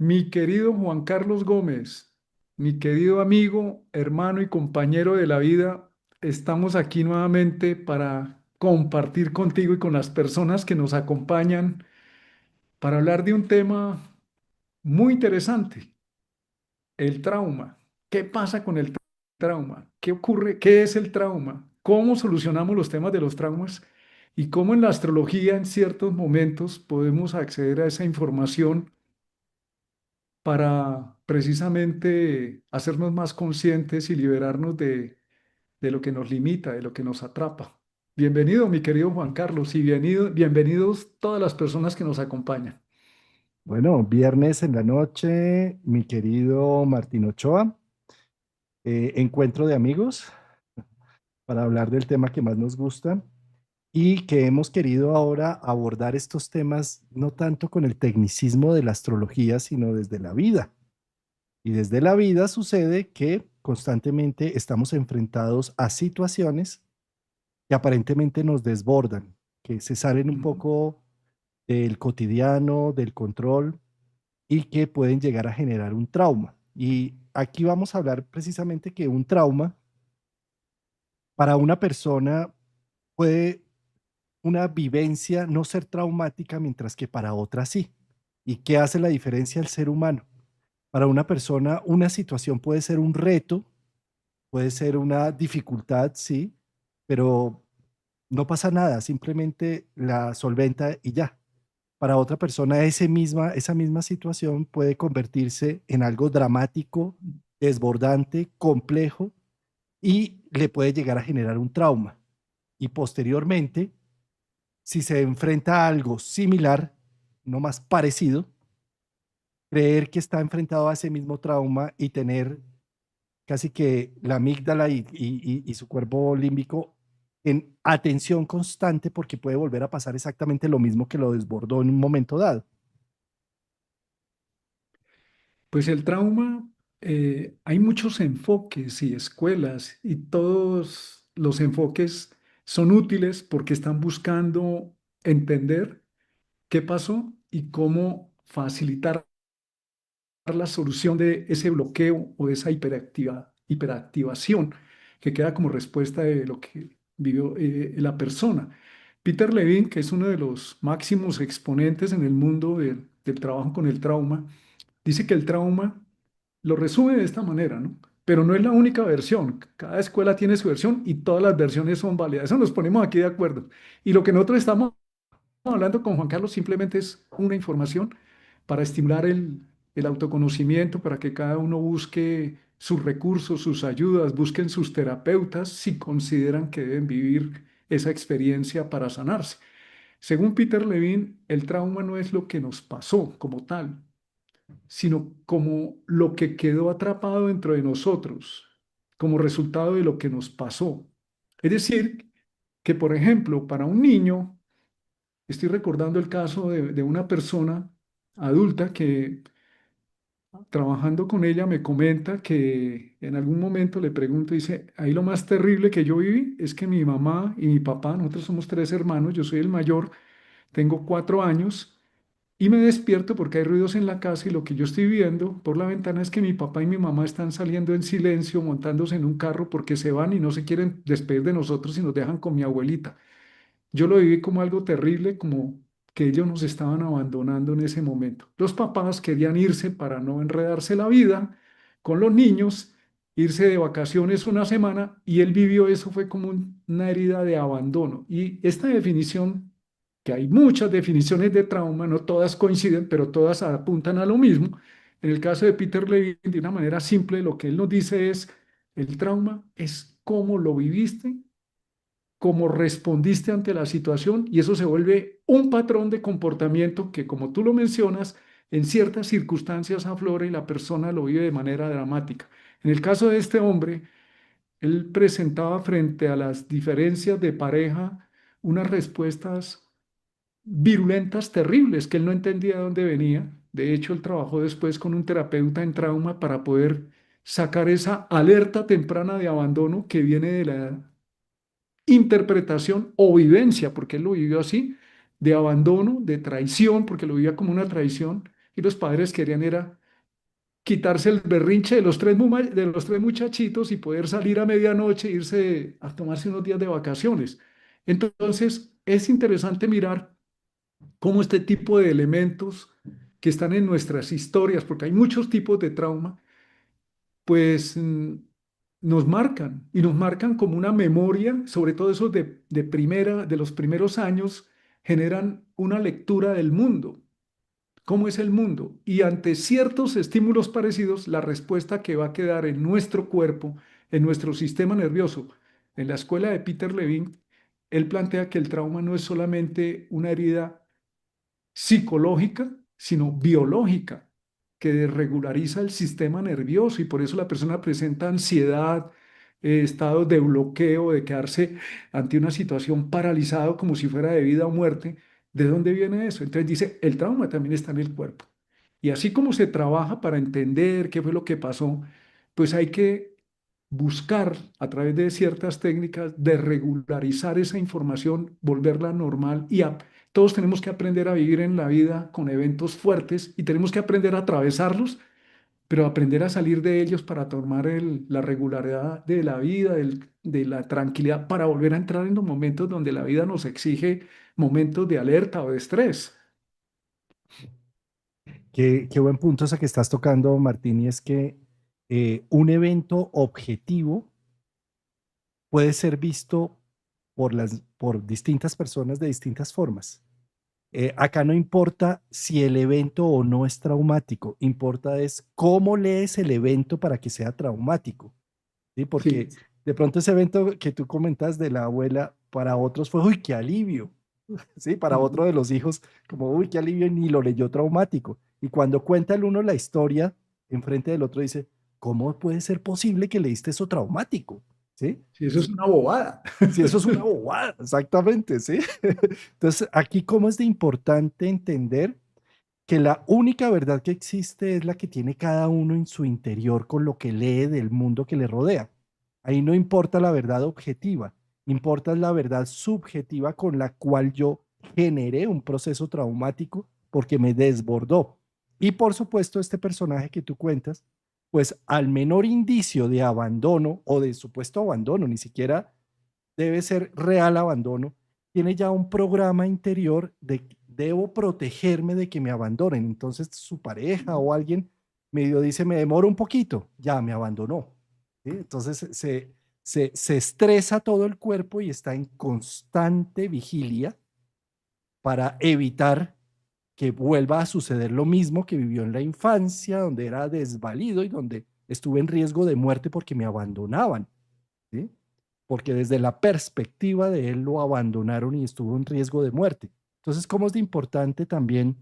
Mi querido Juan Carlos Gómez, mi querido amigo, hermano y compañero de la vida, estamos aquí nuevamente para compartir contigo y con las personas que nos acompañan para hablar de un tema muy interesante, el trauma. ¿Qué pasa con el trauma? ¿Qué ocurre? ¿Qué es el trauma? ¿Cómo solucionamos los temas de los traumas? Y cómo en la astrología en ciertos momentos podemos acceder a esa información para precisamente hacernos más conscientes y liberarnos de lo que nos limita, de lo que nos atrapa. Bienvenido, mi querido Juan Carlos, y bienvenidos todas las personas que nos acompañan. Bueno, viernes en la noche, mi querido Martín Ochoa, encuentro de amigos para hablar del tema que más nos gusta y que hemos querido ahora abordar estos temas no tanto con el tecnicismo de la astrología, sino desde la vida. Y desde la vida sucede que constantemente estamos enfrentados a situaciones que aparentemente nos desbordan, que se salen un Ujú. poco del cotidiano, del control y que pueden llegar a generar un trauma. Y aquí vamos a hablar precisamente que un trauma para una persona puede una vivencia no ser traumática, mientras que para otra sí. ¿Y qué hace la diferencia al ser humano? Para una persona, una situación puede ser un reto, puede ser una dificultad, sí, pero no pasa nada, simplemente la solventa y ya. Para otra persona esa misma situación puede convertirse en algo dramático, desbordante, complejo y le puede llegar a generar un trauma. Y posteriormente, si se enfrenta a algo similar, no más parecido, creer que está enfrentado a ese mismo trauma y tener casi que la amígdala y su cuerpo límbico en atención constante porque puede volver a pasar exactamente lo mismo que lo desbordó en un momento dado. Pues el trauma, hay muchos enfoques y escuelas y todos los enfoques son útiles porque están buscando entender qué pasó y cómo facilitar la solución de ese bloqueo o de esa hiperactivación que queda como respuesta de lo que vivió la persona. Peter Levine, que es uno de los máximos exponentes en el mundo del trabajo con el trauma, dice que el trauma lo resume de esta manera, ¿no? Pero no es la única versión. Cada escuela tiene su versión y todas las versiones son válidas. Eso nos ponemos aquí de acuerdo. Y lo que nosotros estamos hablando con Juan Carlos simplemente es una información para estimular el autoconocimiento, para que cada uno busque sus recursos, sus ayudas, busquen sus terapeutas si consideran que deben vivir esa experiencia para sanarse. Según Peter Levine, el trauma no es lo que nos pasó como tal, sino como lo que quedó atrapado dentro de nosotros, como resultado de lo que nos pasó. Es decir, que por ejemplo, para un niño, estoy recordando el caso de una persona adulta que trabajando con ella me comenta que en algún momento le pregunto, dice, ahí lo más terrible que yo viví es que mi mamá y mi papá, nosotros somos tres hermanos, yo soy el mayor, tengo 4 años y me despierto porque hay ruidos en la casa y lo que yo estoy viendo por la ventana es que mi papá y mi mamá están saliendo en silencio, montándose en un carro porque se van y no se quieren despedir de nosotros y nos dejan con mi abuelita. Yo lo viví como algo terrible, como que ellos nos estaban abandonando en ese momento. Los papás querían irse para no enredarse la vida con los niños, irse de vacaciones una semana y él vivió eso, fue como una herida de abandono. Y esta definición, que hay muchas definiciones de trauma, no todas coinciden, pero todas apuntan a lo mismo. En el caso de Peter Levine, de una manera simple, lo que él nos dice es, el trauma es cómo lo viviste, cómo respondiste ante la situación y eso se vuelve un patrón de comportamiento que, como tú lo mencionas, en ciertas circunstancias aflora y la persona lo vive de manera dramática. En el caso de este hombre, él presentaba frente a las diferencias de pareja unas respuestas virulentas, terribles, que él no entendía de dónde venía. De hecho, él trabajó después con un terapeuta en trauma para poder sacar esa alerta temprana de abandono que viene de la interpretación o vivencia, porque él lo vivió así, de abandono, de traición, porque lo vivía como una traición, y los padres querían era quitarse el berrinche de los tres muchachitos y poder salir a medianoche, e irse a tomarse unos días de vacaciones. Entonces, es interesante mirar cómo este tipo de elementos que están en nuestras historias, porque hay muchos tipos de trauma, pues nos marcan y nos marcan como una memoria, sobre todo esos de los primeros años, generan una lectura del mundo. ¿Cómo es el mundo? Y ante ciertos estímulos parecidos, la respuesta que va a quedar en nuestro cuerpo, en nuestro sistema nervioso. En la escuela de Peter Levine, él plantea que el trauma no es solamente una herida psicológica, sino biológica, que desregulariza el sistema nervioso y por eso la persona presenta ansiedad, estados de bloqueo, de quedarse ante una situación paralizado como si fuera de vida o muerte. ¿De dónde viene eso? Entonces dice, el trauma también está en el cuerpo. Y así como se trabaja para entender qué fue lo que pasó, pues hay que buscar a través de ciertas técnicas de regularizar esa información, volverla normal todos tenemos que aprender a vivir en la vida con eventos fuertes y tenemos que aprender a atravesarlos, pero aprender a salir de ellos para tomar la regularidad de la vida, de la tranquilidad, para volver a entrar en los momentos donde la vida nos exige momentos de alerta o de estrés. Qué buen punto ese que estás tocando, Martín, y es que un evento objetivo puede ser visto por distintas personas de distintas formas. Acá no importa si el evento o no es traumático, importa es cómo lees el evento para que sea traumático, ¿sí? Sí, Porque de pronto ese evento que tú comentas de la abuela, para otros fue, uy, qué alivio, ¿sí? Para ujú, otro de los hijos, como, uy, qué alivio, ni lo leyó traumático. Y cuando cuenta el uno la historia, enfrente del otro dice, ¿cómo puede ser posible que leíste eso traumático? ¿Sí? sí, eso es una bobada. Si eso es una bobada, exactamente, ¿sí? Entonces, aquí cómo es de importante entender que la única verdad que existe es la que tiene cada uno en su interior con lo que lee del mundo que le rodea. Ahí no importa la verdad objetiva, importa la verdad subjetiva con la cual yo generé un proceso traumático porque me desbordó. Y por supuesto, este personaje que tú cuentas, pues al menor indicio de abandono o de supuesto abandono, ni siquiera debe ser real abandono, tiene ya un programa interior de debo protegerme de que me abandonen. Entonces su pareja o alguien medio dice, me demoro un poquito, ya me abandonó. ¿Sí? Entonces se estresa todo el cuerpo y está en constante vigilia para evitar que vuelva a suceder lo mismo que vivió en la infancia, donde era desvalido y donde estuve en riesgo de muerte porque me abandonaban. ¿Sí? Porque desde la perspectiva de él lo abandonaron y estuvo en riesgo de muerte. Entonces, ¿cómo es de importante también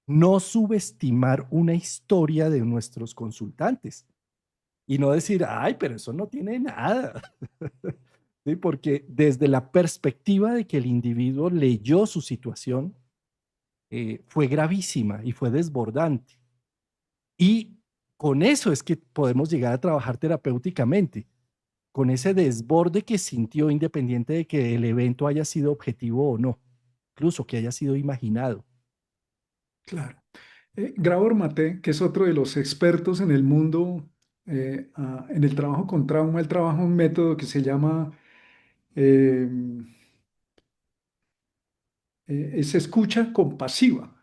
no subestimar una historia de nuestros consultantes y no decir, ay, pero eso no tiene nada? ¿Sí? Porque desde la perspectiva de que el individuo leyó su situación, fue gravísima y fue desbordante. Y con eso es que podemos llegar a trabajar terapéuticamente, con ese desborde que sintió independiente de que el evento haya sido objetivo o no, incluso que haya sido imaginado. Claro. Gabor Maté, que es otro de los expertos en el mundo, en el trabajo con trauma, él trabaja un método que se llama eh, es escucha compasiva.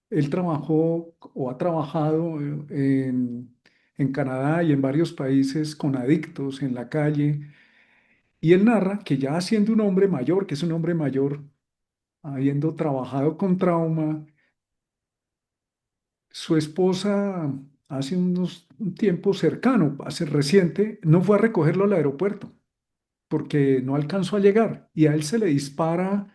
Él trabajó o ha trabajado en Canadá y en varios países con adictos en la calle. Y él narra que ya siendo un hombre mayor, que es un hombre mayor, habiendo trabajado con trauma, su esposa hace un tiempo cercano, hace reciente, no fue a recogerlo al aeropuerto porque no alcanzó a llegar y a él se le dispara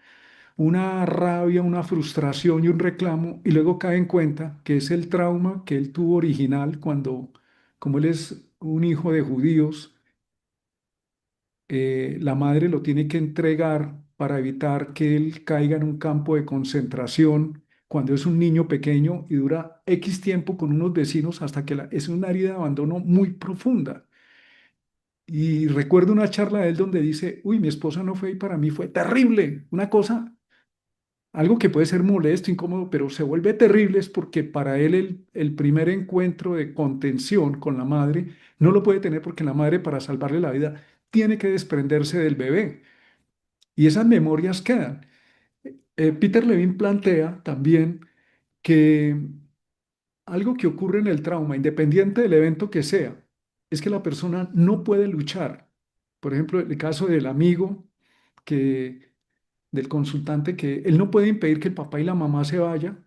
una rabia, una frustración y un reclamo, y luego cae en cuenta que es el trauma que él tuvo original cuando, como él es un hijo de judíos, la madre lo tiene que entregar para evitar que él caiga en un campo de concentración cuando es un niño pequeño y dura X tiempo con unos vecinos hasta que es una herida de abandono muy profunda. Y recuerdo una charla de él donde dice, uy, mi esposa no fue y para mí fue terrible, una cosa algo que puede ser molesto, incómodo, pero se vuelve terrible es porque para él el primer encuentro de contención con la madre no lo puede tener porque la madre para salvarle la vida tiene que desprenderse del bebé y esas memorias quedan. Peter Levine plantea también que algo que ocurre en el trauma, independiente del evento que sea, es que la persona no puede luchar. Por ejemplo, el caso del amigo que del consultante que él no puede impedir que el papá y la mamá se vayan.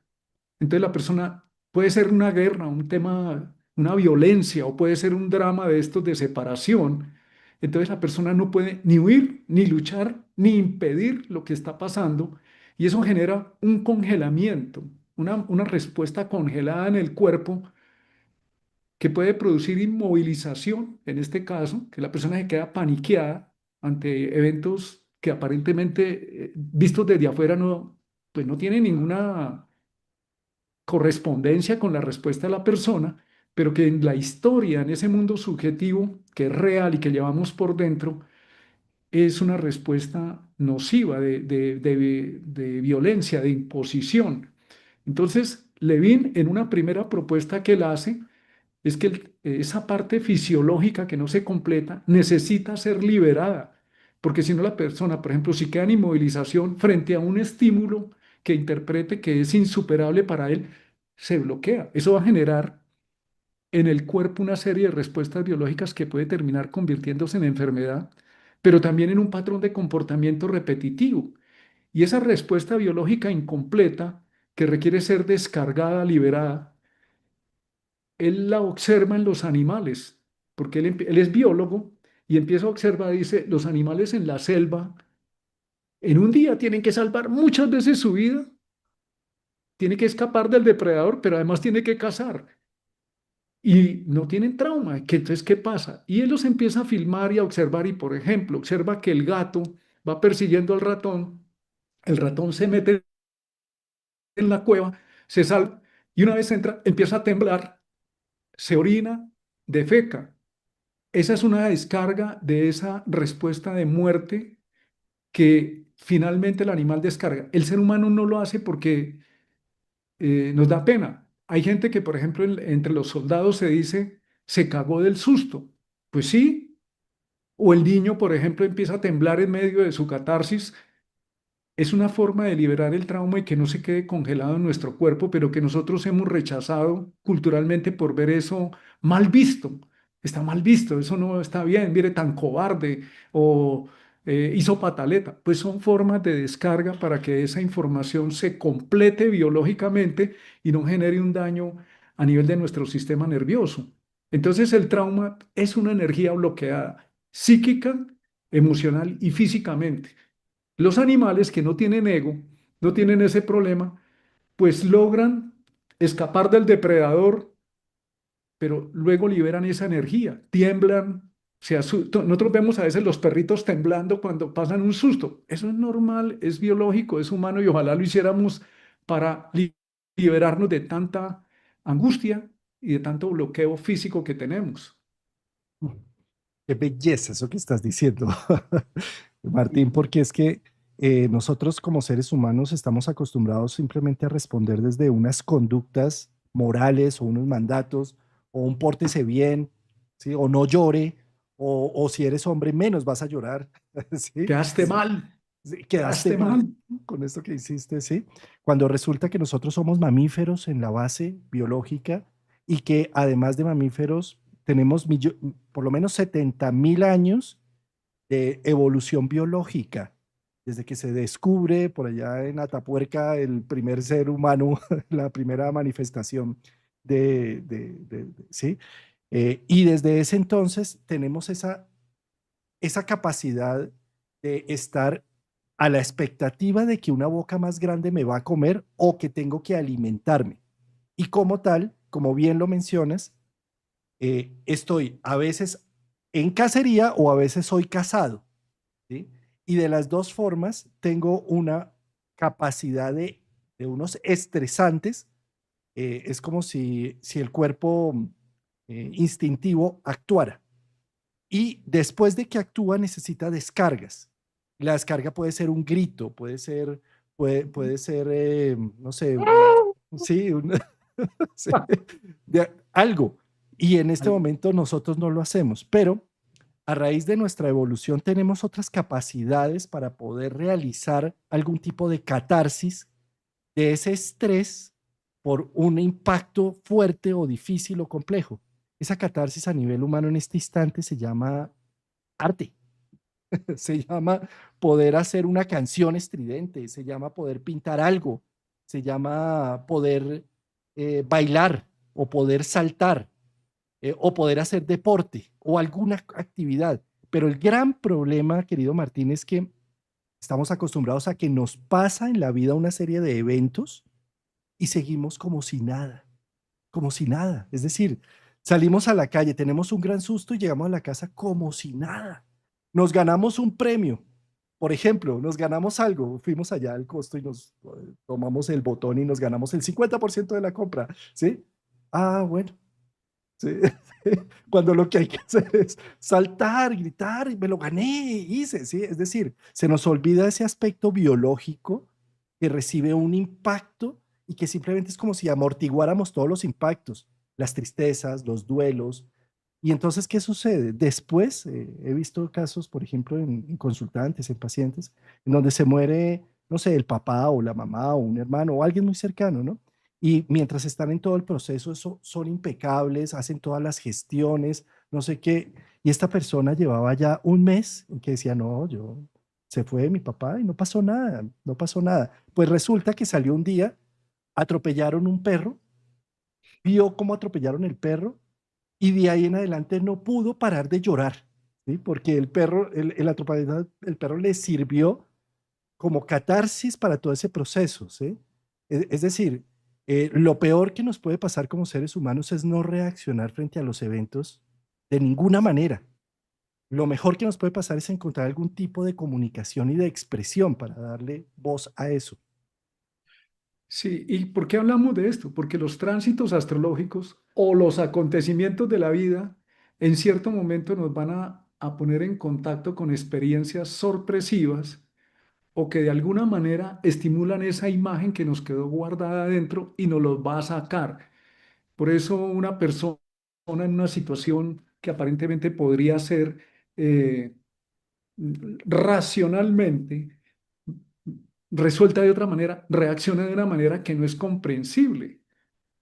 Entonces la persona puede ser una guerra, un tema, una violencia o puede ser un drama de estos de separación. Entonces la persona no puede ni huir, ni luchar, ni impedir lo que está pasando y eso genera un congelamiento, una respuesta congelada en el cuerpo que puede producir inmovilización, en este caso, que la persona se queda paniqueada ante eventos que aparentemente, vistos desde afuera, no, pues no tienen ninguna correspondencia con la respuesta de la persona, pero que en la historia, en ese mundo subjetivo que es real y que llevamos por dentro, es una respuesta nociva de violencia, de imposición. Entonces, Levin, en una primera propuesta que él hace, es que esa parte fisiológica que no se completa necesita ser liberada, porque si no la persona, por ejemplo, si queda en inmovilización frente a un estímulo que interprete que es insuperable para él, se bloquea. Eso va a generar en el cuerpo una serie de respuestas biológicas que puede terminar convirtiéndose en enfermedad, pero también en un patrón de comportamiento repetitivo. Y esa respuesta biológica incompleta que requiere ser descargada, liberada, él la observa en los animales, porque él es biólogo y empieza a observar, dice, los animales en la selva en un día tienen que salvar muchas veces su vida, tiene que escapar del depredador, pero además tiene que cazar y no tienen trauma. Entonces, ¿qué pasa? Y él los empieza a filmar y a observar y, por ejemplo, observa que el gato va persiguiendo al ratón, el ratón se mete en la cueva, se salva y una vez entra, empieza a temblar, se orina, defeca. Esa es una descarga de esa respuesta de muerte que finalmente el animal descarga. El ser humano no lo hace porque nos da pena. Hay gente que, por ejemplo, entre los soldados se dice, se cagó del susto. Pues sí. O el niño, por ejemplo, empieza a temblar en medio de su catarsis. Es una forma de liberar el trauma y que no se quede congelado en nuestro cuerpo, pero que nosotros hemos rechazado culturalmente por ver eso mal visto. Está mal visto, eso no está bien, mire, tan cobarde o hizo pataleta. Pues son formas de descarga para que esa información se complete biológicamente y no genere un daño a nivel de nuestro sistema nervioso. Entonces el trauma es una energía bloqueada psíquica, emocional y físicamente. Los animales que no tienen ego, no tienen ese problema, pues logran escapar del depredador, pero luego liberan esa energía, tiemblan, nosotros vemos a veces los perritos temblando cuando pasan un susto. Eso es normal, es biológico, es humano y ojalá lo hiciéramos para liberarnos de tanta angustia y de tanto bloqueo físico que tenemos. Qué belleza eso que estás diciendo, Martín, porque es que nosotros como seres humanos estamos acostumbrados simplemente a responder desde unas conductas morales o unos mandatos o un pórtese bien, ¿sí? O no llore, o si eres hombre menos vas a llorar, ¿sí? Quedaste mal, Sí, quedaste quedaste mal mal. con esto que hiciste, ¿sí? Cuando resulta que nosotros somos mamíferos en la base biológica y que además de mamíferos tenemos por lo menos 70.000 años de evolución biológica, desde que se descubre por allá en Atapuerca el primer ser humano, la primera manifestación ¿sí? Y desde ese entonces tenemos esa capacidad de estar a la expectativa de que una boca más grande me va a comer o que tengo que alimentarme. Y como tal, como bien lo mencionas, estoy a veces en cacería o a veces soy cazado, ¿sí? Y de las dos formas tengo una capacidad de unos estresantes. Es como si el cuerpo instintivo actuara. Y después de que actúa necesita descargas. La descarga puede ser un grito, puede ser, no sé, sí, sí, algo. Y en este Al- momento nosotros no lo hacemos, pero a raíz de nuestra evolución tenemos otras capacidades para poder realizar algún tipo de catarsis de ese estrés por un impacto fuerte o difícil o complejo. Esa catarsis a nivel humano en este instante se llama arte, se llama poder hacer una canción estridente, se llama poder pintar algo, se llama poder bailar o poder saltar o poder hacer deporte o alguna actividad. Pero el gran problema, querido Martín, es que estamos acostumbrados a que nos pasa en la vida una serie de eventos y seguimos como si nada, como si nada. Es decir, salimos a la calle, tenemos un gran susto y llegamos a la casa como si nada. Nos ganamos un premio. Por ejemplo, nos ganamos algo, fuimos allá al costo y nos tomamos el botón y nos ganamos el 50% de la compra, ¿sí? Ah, bueno, sí. Cuando lo que hay que hacer es saltar, gritar, y me lo gané, hice, ¿sí? Es decir, se nos olvida ese aspecto biológico que recibe un impacto y que simplemente es como si amortiguáramos todos los impactos, las tristezas, los duelos. Y entonces, ¿qué sucede? Después, he visto casos, por ejemplo, en consultantes, en pacientes, en donde se muere, no sé, el papá o la mamá o un hermano o alguien muy cercano, ¿no? Y mientras están en todo el proceso, son impecables, hacen todas las gestiones, no sé qué. Y esta persona llevaba ya un mes en que decía, no, yo, se fue mi papá y no pasó nada, no pasó nada. Pues resulta que salió un día, atropellaron un perro, vio cómo atropellaron el perro y de ahí en adelante no pudo parar de llorar, ¿sí? Porque el perro, el atropellado, el perro le sirvió como catarsis para todo ese proceso, ¿sí? Es decir, lo peor que nos puede pasar como seres humanos es no reaccionar frente a los eventos de ninguna manera. Lo mejor que nos puede pasar es encontrar algún tipo de comunicación y de expresión para darle voz a eso. Sí, ¿y por qué hablamos de esto? Porque los tránsitos astrológicos o los acontecimientos de la vida en cierto momento nos van a poner en contacto con experiencias sorpresivas o que de alguna manera estimulan esa imagen que nos quedó guardada adentro y nos los va a sacar. Por eso una persona en una situación que aparentemente podría ser eh, racionalmente resuelta de otra manera, reacciona de una manera que no es comprensible.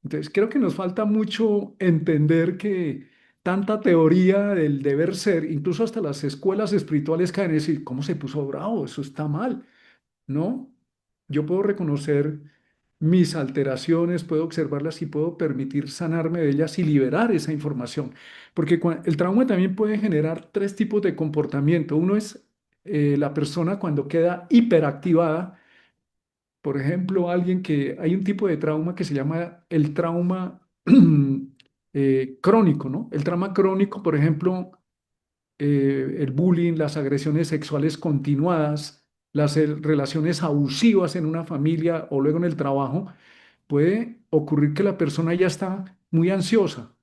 Entonces, creo que nos falta mucho entender que tanta teoría del deber ser, incluso hasta las escuelas espirituales caen en decir, ¿cómo se puso bravo? Eso está mal. No, yo puedo reconocer mis alteraciones, puedo observarlas y puedo permitir sanarme de ellas y liberar esa información. Porque el trauma también puede generar tres tipos de comportamiento. Uno es la persona cuando queda hiperactivada. Por ejemplo, alguien que hay un tipo de trauma que se llama el trauma crónico, ¿no? El trauma crónico, por ejemplo, el bullying, las agresiones sexuales continuadas, las relaciones abusivas en una familia o luego en el trabajo, puede ocurrir que la persona ya está muy ansiosa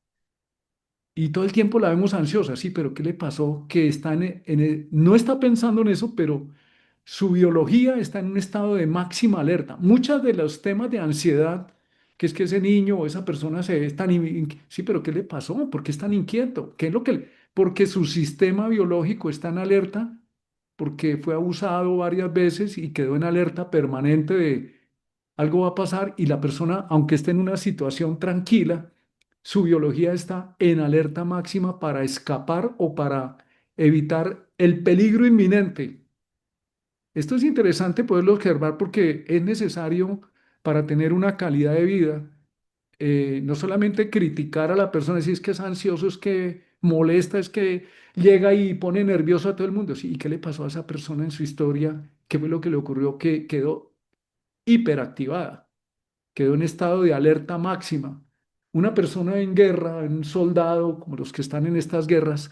y todo el tiempo la vemos ansiosa, sí, pero ¿qué le pasó? Que está no está pensando en eso, pero su biología está en un estado de máxima alerta. Muchos de los temas de ansiedad, que es que ese niño o esa persona se es tan... Sí, pero ¿qué le pasó? ¿Por qué es tan inquieto? ¿Qué es lo que Porque su sistema biológico está en alerta, porque fue abusado varias veces y quedó en alerta permanente de algo va a pasar y la persona, aunque esté en una situación tranquila, su biología está en alerta máxima para escapar o para evitar el peligro inminente. Esto es interesante poderlo observar porque es necesario para tener una calidad de vida, no solamente criticar a la persona, si es que es ansioso, es que molesta, es que llega y pone nervioso a todo el mundo. Sí, ¿y qué le pasó a esa persona en su historia? ¿Qué fue lo que le ocurrió? Que quedó hiperactivada, quedó en estado de alerta máxima. Una persona en guerra, un soldado como los que están en estas guerras,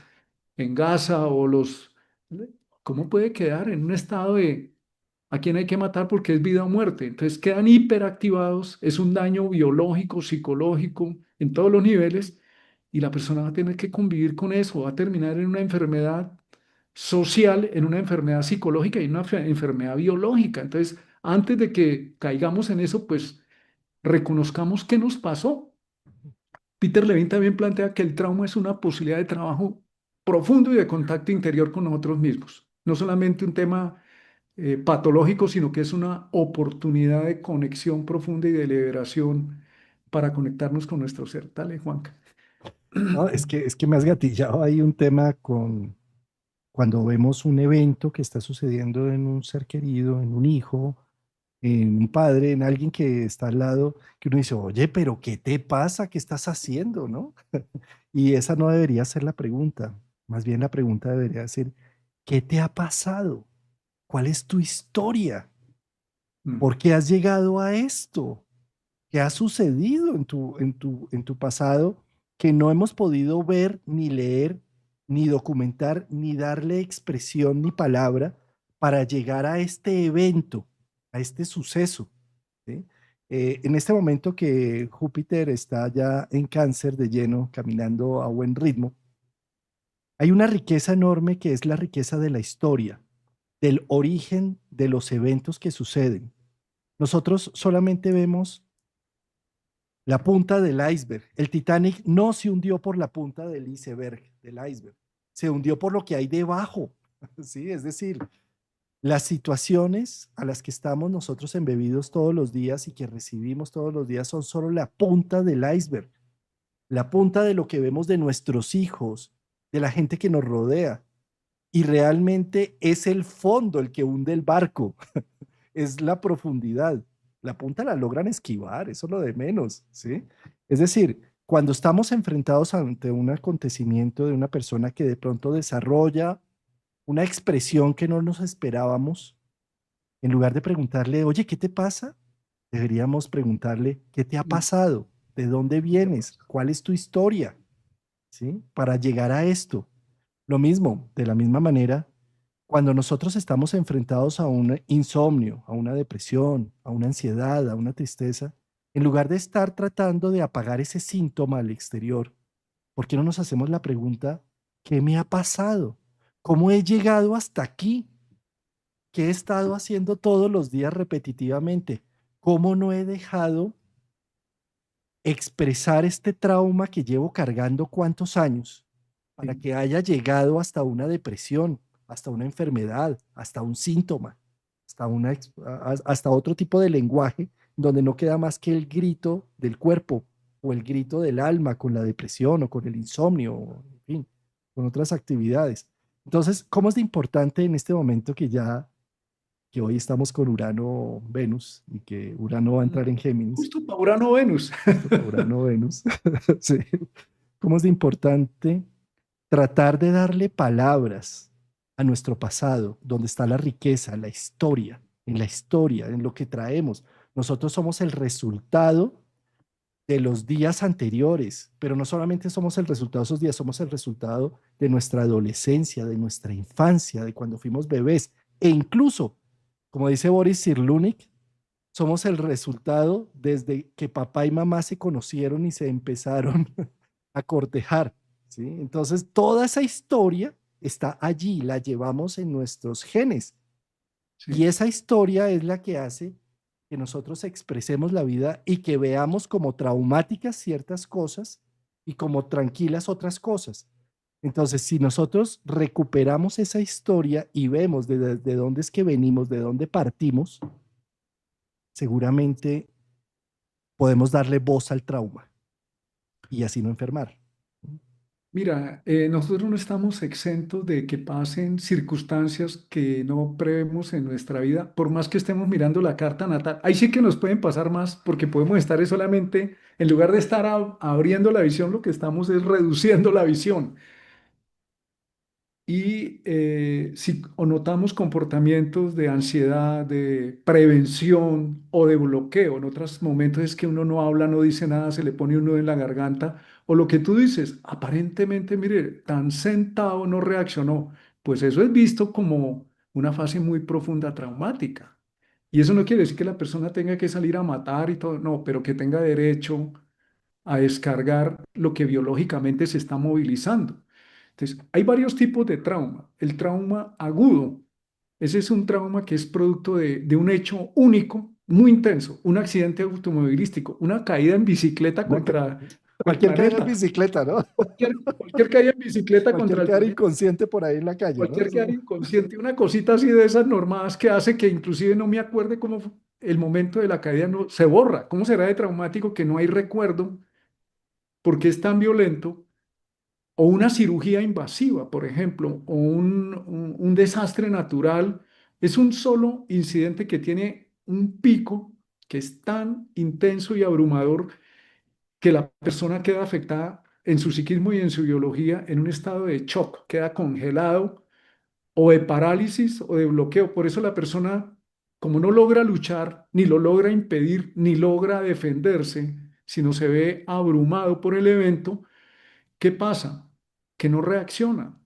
en Gaza o los... ¿Cómo puede quedar en un estado de a quién hay que matar porque es vida o muerte? Entonces quedan hiperactivados, es un daño biológico, psicológico, en todos los niveles, y la persona va a tener que convivir con eso, va a terminar en una enfermedad social, en una enfermedad psicológica y en una enfermedad biológica. Entonces antes de que caigamos en eso, pues reconozcamos qué nos pasó. Peter Levine también plantea que el trauma es una posibilidad de trabajo profundo y de contacto interior con nosotros mismos. No solamente un tema patológico, sino que es una oportunidad de conexión profunda y de liberación para conectarnos con nuestro ser. Dale, Juanca. No, es que me has gatillado ahí un tema con cuando vemos un evento que está sucediendo en un ser querido, en un hijo, en un padre, en alguien que está al lado, que uno dice, oye, pero ¿qué te pasa? ¿Qué estás haciendo? ¿No? Y esa no debería ser la pregunta. Más bien la pregunta debería ser, ¿qué te ha pasado? ¿Cuál es tu historia? Mm. ¿Por qué has llegado a esto? ¿Qué ha sucedido en tu pasado que no hemos podido ver, ni leer, ni documentar, ni darle expresión ni palabra para llegar a este evento, a este suceso? ¿Sí? En este momento que Júpiter está ya en Cáncer de lleno, caminando a buen ritmo, hay una riqueza enorme que es la riqueza de la historia, del origen de los eventos que suceden. Nosotros solamente vemos la punta del iceberg. El Titanic no se hundió por la punta del iceberg, del iceberg. Se hundió por lo que hay debajo. ¿Sí? Es decir, las situaciones a las que estamos nosotros embebidos todos los días y que recibimos todos los días son solo la punta del iceberg, la punta de lo que vemos de nuestros hijos, de la gente que nos rodea. Y realmente es el fondo el que hunde el barco, es la profundidad. La punta la logran esquivar, eso es lo de menos, ¿sí? Es decir, cuando estamos enfrentados ante un acontecimiento de una persona que de pronto desarrolla una expresión que no nos esperábamos, en lugar de preguntarle, oye, ¿qué te pasa? Deberíamos preguntarle, ¿qué te ha pasado? ¿De dónde vienes? ¿Cuál es tu historia? ¿Sí? Para llegar a esto. Lo mismo, de la misma manera, cuando nosotros estamos enfrentados a un insomnio, a una depresión, a una ansiedad, a una tristeza, en lugar de estar tratando de apagar ese síntoma al exterior, ¿por qué no nos hacemos la pregunta, ¿qué me ha pasado? ¿Cómo he llegado hasta aquí? ¿Qué he estado haciendo todos los días repetitivamente? ¿Cómo no he dejado expresar este trauma que llevo cargando cuántos años para Sí. que haya llegado hasta una depresión, hasta una enfermedad, hasta un síntoma, hasta otro tipo de lenguaje donde no queda más que el grito del cuerpo o el grito del alma con la depresión o con el insomnio, o, en fin, con otras actividades? Entonces, ¿cómo es de importante en este momento que hoy estamos con Urano-Venus y que Urano va a entrar en Géminis? Justo para Urano-Venus. Justo para Urano-Venus. Sí. ¿Cómo es de importante tratar de darle palabras a nuestro pasado, donde está la riqueza, la historia, en lo que traemos? Nosotros somos el resultado de los días anteriores, pero no solamente somos el resultado de esos días, somos el resultado de nuestra adolescencia, de nuestra infancia, de cuando fuimos bebés, e incluso, como dice Boris Cyrulnik, somos el resultado desde que papá y mamá se conocieron y se empezaron a cortejar, ¿sí? Entonces, toda esa historia está allí, la llevamos en nuestros genes. Y Sí. esa historia es la que hace que nosotros expresemos la vida y que veamos como traumáticas ciertas cosas y como tranquilas otras cosas. Entonces, si nosotros recuperamos esa historia y vemos de dónde es que venimos, de dónde partimos, seguramente podemos darle voz al trauma y así no enfermar. Mira, nosotros no estamos exentos de que pasen circunstancias que no prevemos en nuestra vida, por más que estemos mirando la carta natal. Ahí sí que nos pueden pasar más porque podemos estar es solamente, en lugar de estar abriendo la visión, lo que estamos es reduciendo la visión. Y si o notamos comportamientos de ansiedad, de prevención o de bloqueo, en otros momentos es que uno no habla, no dice nada, se le pone un nudo en la garganta, o lo que tú dices, aparentemente, mire, tan sentado no reaccionó, pues eso es visto como una fase muy profunda traumática. Y eso no quiere decir que la persona tenga que salir a matar y todo, no, pero que tenga derecho a descargar lo que biológicamente se está movilizando. Entonces, hay varios tipos de trauma. El trauma agudo. Ese es un trauma que es producto de un hecho único, muy intenso, un accidente automovilístico, una caída en bicicleta Una ca- contra el cualquier caída en planeta, bicicleta, ¿no? cualquier caída en bicicleta contra Cualquier el quedar planeta, inconsciente por ahí en la calle, ¿no? cualquier caída Eso, inconsciente, una cosita así de esas normadas que hace que inclusive no me acuerde cómo fue el momento de la caída, no, se borra. ¿Cómo será de traumático que no hay recuerdo porque es tan violento? O una cirugía invasiva, por ejemplo, o un desastre natural, es un solo incidente que tiene un pico que es tan intenso y abrumador que la persona queda afectada en su psiquismo y en su biología en un estado de shock, queda congelado o de parálisis o de bloqueo. Por eso la persona, como no logra luchar, ni lo logra impedir, ni logra defenderse, sino se ve abrumado por el evento, ¿qué pasa? Que no reacciona.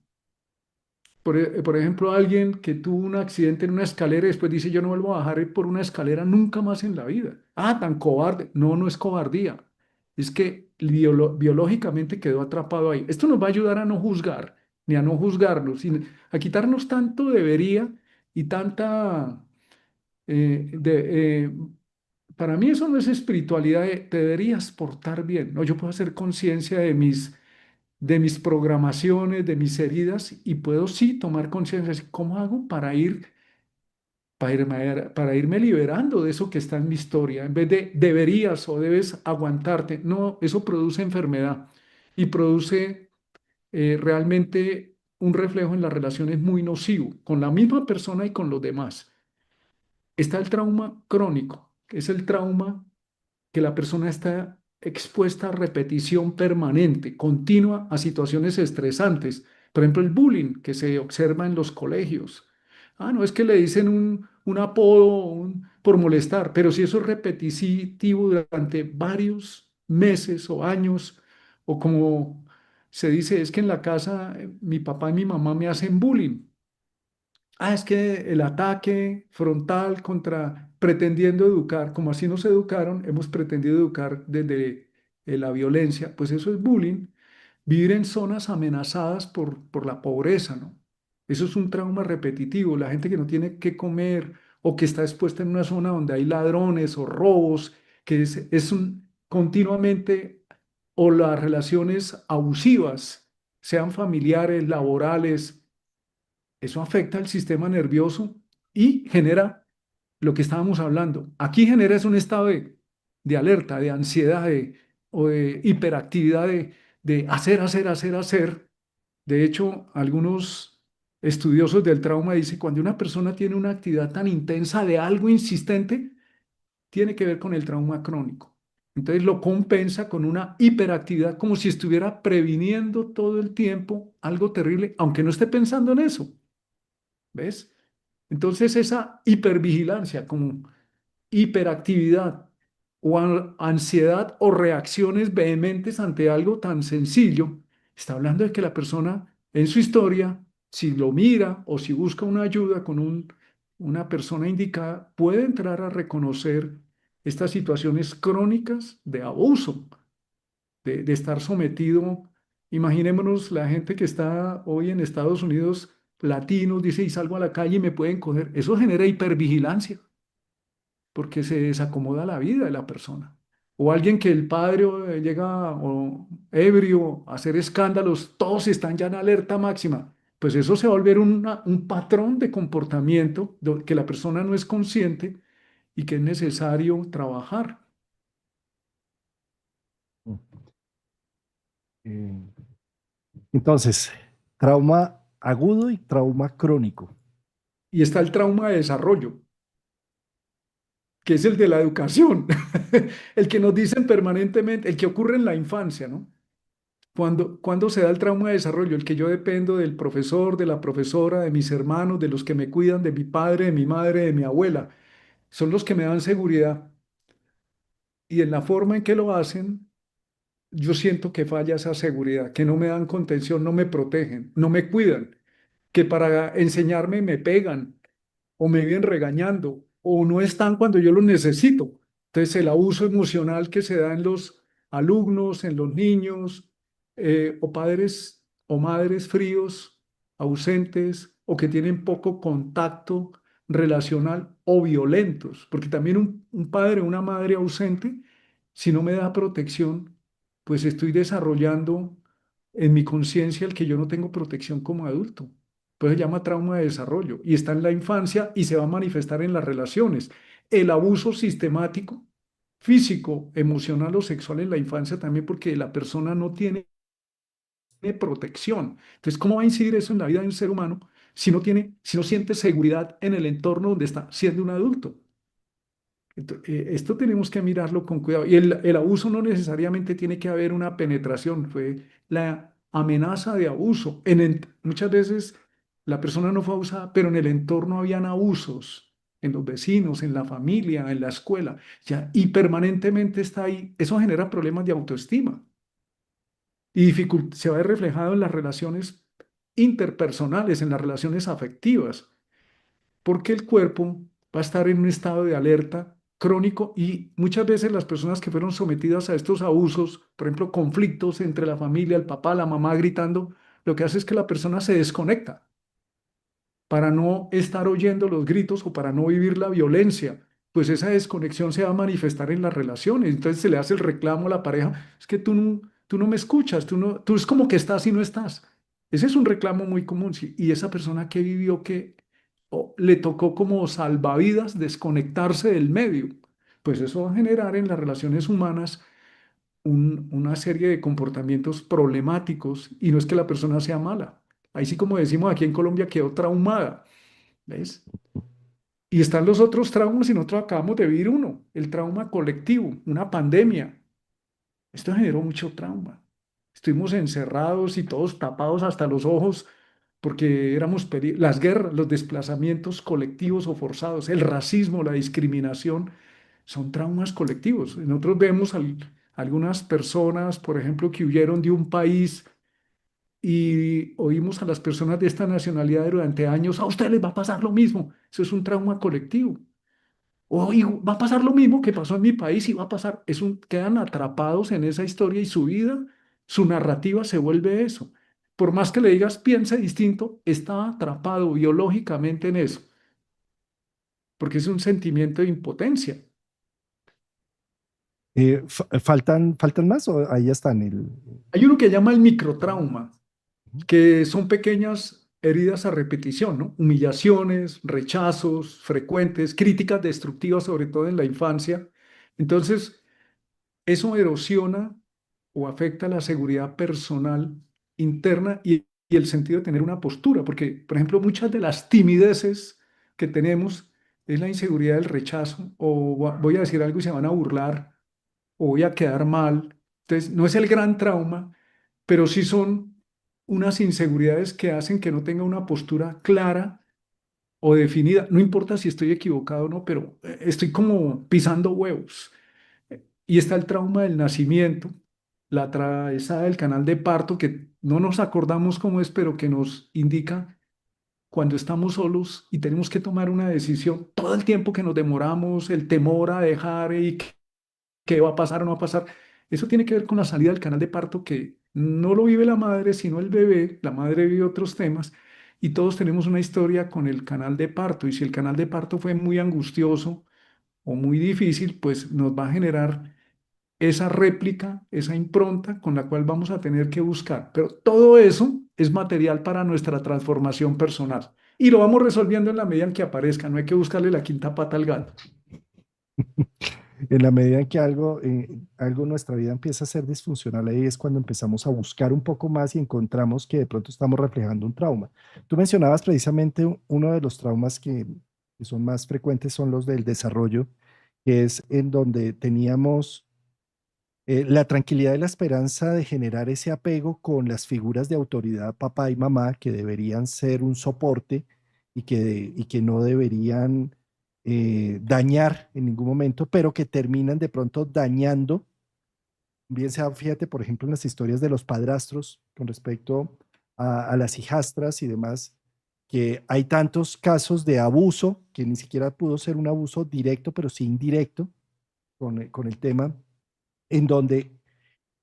Por ejemplo, alguien que tuvo un accidente en una escalera y después dice, yo no vuelvo a bajar por una escalera nunca más en la vida. Ah, tan cobarde. No, no es cobardía. Es que biológicamente quedó atrapado ahí. Esto nos va a ayudar a no juzgar, ni a no juzgarnos, sino a quitarnos tanto debería y tanta... para mí eso no es espiritualidad, te deberías portar bien. No, yo puedo hacer conciencia de mis programaciones, de mis heridas, y puedo sí tomar conciencia de cómo hago para irme liberando de eso que está en mi historia, en vez de deberías o debes aguantarte. No, eso produce enfermedad y produce realmente un reflejo en las relaciones muy nocivo con la misma persona y con los demás. Está el trauma crónico, que es el trauma que la persona está expuesta a repetición permanente, continua, a situaciones estresantes. Por ejemplo, el bullying que se observa en los colegios. Ah, no es que le dicen un apodo por molestar, pero si eso es repetitivo durante varios meses o años, o como se dice, es que en la casa mi papá y mi mamá me hacen bullying. Ah, es que el ataque frontal contra pretendiendo educar, como así nos educaron, hemos pretendido educar desde la violencia, pues eso es bullying. Vivir en zonas amenazadas por la pobreza, ¿no? Eso es un trauma repetitivo. La gente que no tiene qué comer o que está expuesta en una zona donde hay ladrones o robos, que continuamente, o las relaciones abusivas, sean familiares, laborales, eso afecta al sistema nervioso y genera lo que estábamos hablando. Aquí genera es un estado de alerta, de ansiedad o de hiperactividad de hacer, hacer, hacer, hacer. De hecho, algunos estudiosos del trauma dicen cuando una persona tiene una actividad tan intensa de algo insistente, tiene que ver con el trauma crónico. Entonces lo compensa con una hiperactividad como si estuviera previniendo todo el tiempo algo terrible, aunque no esté pensando en eso. ¿Ves? Entonces esa hipervigilancia como hiperactividad o ansiedad o reacciones vehementes ante algo tan sencillo, está hablando de que la persona en su historia, si lo mira o si busca una ayuda con una persona indicada, puede entrar a reconocer estas situaciones crónicas de abuso, de estar sometido. Imaginémonos la gente que está hoy en Estados Unidos, latinos, dice, y salgo a la calle y me pueden coger. Eso genera hipervigilancia porque se desacomoda la vida de la persona. O alguien que el padre llega ebrio a hacer escándalos, todos están ya en alerta máxima. Pues eso se va a volver un patrón de comportamiento que la persona no es consciente y que es necesario trabajar. eh, entonces, trauma agudo y trauma crónico. Y está el trauma de desarrollo, que es el de la educación, el que nos dicen permanentemente, el que ocurre en la infancia, ¿no? Cuando se da el trauma de desarrollo, el que yo dependo del profesor, de la profesora, de mis hermanos, de los que me cuidan, de mi padre, de mi madre, de mi abuela, son los que me dan seguridad. Y en la forma en que lo hacen, yo siento que falla esa seguridad, que no me dan contención, no me protegen, no me cuidan, que para enseñarme me pegan o me vienen regañando o no están cuando yo los necesito. Entonces, el abuso emocional que se da en los alumnos, en los niños, o padres o madres fríos, ausentes o que tienen poco contacto relacional o violentos, porque también un padre o una madre ausente, si no me da protección, pues estoy desarrollando en mi conciencia el que yo no tengo protección como adulto. Pues se llama trauma de desarrollo y está en la infancia y se va a manifestar en las relaciones. El abuso sistemático, físico, emocional o sexual en la infancia también porque la persona no tiene protección. Entonces, ¿cómo va a incidir eso en la vida de un ser humano si no siente seguridad en el entorno donde está siendo un adulto? Esto tenemos que mirarlo con cuidado. Y el abuso no necesariamente tiene que haber una penetración, fue la amenaza de abuso. Muchas veces la persona no fue abusada, pero en el entorno habían abusos, en los vecinos, en la familia, en la escuela, ya, y permanentemente está ahí. Eso genera problemas de autoestima y se va a ver reflejado en las relaciones interpersonales, en las relaciones afectivas, porque el cuerpo va a estar en un estado de alerta crónico y muchas veces las personas que fueron sometidas a estos abusos, por ejemplo, conflictos entre la familia, el papá, la mamá gritando, lo que hace es que la persona se desconecta para no estar oyendo los gritos o para no vivir la violencia, pues esa desconexión se va a manifestar en las relaciones. Entonces se le hace el reclamo a la pareja, es que tú no me escuchas, tú es como que estás y no estás. Ese es un reclamo muy común. Sí. Y esa persona que vivió que le tocó como salvavidas desconectarse del medio, pues eso va a generar en las relaciones humanas una serie de comportamientos problemáticos y no es que la persona sea mala. Ahí sí, como decimos aquí en Colombia, quedó traumada, ¿ves? Y están los otros traumas y nosotros acabamos de vivir uno, el trauma colectivo, una pandemia. Esto generó mucho trauma. Estuvimos encerrados y todos tapados hasta los ojos porque las guerras, los desplazamientos colectivos o forzados, el racismo, la discriminación, son traumas colectivos. Nosotros vemos algunas personas, por ejemplo, que huyeron de un país y oímos a las personas de esta nacionalidad durante años, a ustedes les va a pasar lo mismo. Eso es un trauma colectivo. O va a pasar lo mismo que pasó en mi país y va a pasar. Quedan atrapados en esa historia y su vida, su narrativa se vuelve eso. Por más que le digas piense distinto, está atrapado biológicamente en eso, porque es un sentimiento de impotencia. ¿Faltan más o ahí ya están? Hay uno que llama el microtrauma, que son pequeñas heridas a repetición, ¿no? Humillaciones, rechazos frecuentes, críticas destructivas, sobre todo en la infancia. Entonces, eso erosiona o afecta la seguridad personal interna y el sentido de tener una postura, porque, por ejemplo, muchas de las timideces que tenemos es la inseguridad del rechazo, o voy a decir algo y se van a burlar, o voy a quedar mal. Entonces, no es el gran trauma, pero sí son unas inseguridades que hacen que no tenga una postura clara o definida. No importa si estoy equivocado o no, pero estoy como pisando huevos. Y está el trauma del nacimiento, la atravesada del canal de parto, que no nos acordamos cómo es, pero que nos indica cuando estamos solos y tenemos que tomar una decisión, todo el tiempo que nos demoramos, el temor a dejar y qué va a pasar o no va a pasar. Eso tiene que ver con la salida del canal de parto que no lo vive la madre, sino el bebé. La madre vive otros temas y todos tenemos una historia con el canal de parto. Y si el canal de parto fue muy angustioso o muy difícil, pues nos va a generar esa réplica, esa impronta con la cual vamos a tener que buscar. Pero todo eso es material para nuestra transformación personal. Y lo vamos resolviendo en la medida en que aparezca. No hay que buscarle la quinta pata al gato. En la medida en que algo en nuestra vida empieza a ser disfuncional, ahí es cuando empezamos a buscar un poco más y encontramos que de pronto estamos reflejando un trauma. Tú mencionabas precisamente uno de los traumas que son más frecuentes son los del desarrollo, que es en donde teníamos la tranquilidad y la esperanza de generar ese apego con las figuras de autoridad, papá y mamá, que deberían ser un soporte y que no deberían dañar en ningún momento, pero que terminan de pronto dañando, bien sea, fíjate, por ejemplo, en las historias de los padrastros con respecto a las hijastras y demás, que hay tantos casos de abuso que ni siquiera pudo ser un abuso directo, pero sí indirecto con el tema, en donde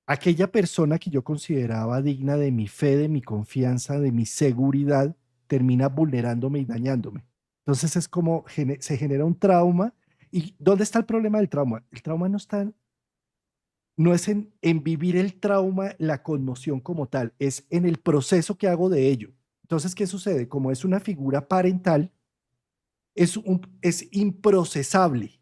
aquella persona que yo consideraba digna de mi fe, de mi confianza, de mi seguridad, termina vulnerándome y dañándome. Entonces es como se genera un trauma. ¿Y dónde está el problema del trauma? El trauma no es en vivir el trauma, la conmoción como tal, es en el proceso que hago de ello. Entonces, ¿qué sucede? Como es una figura parental, es improcesable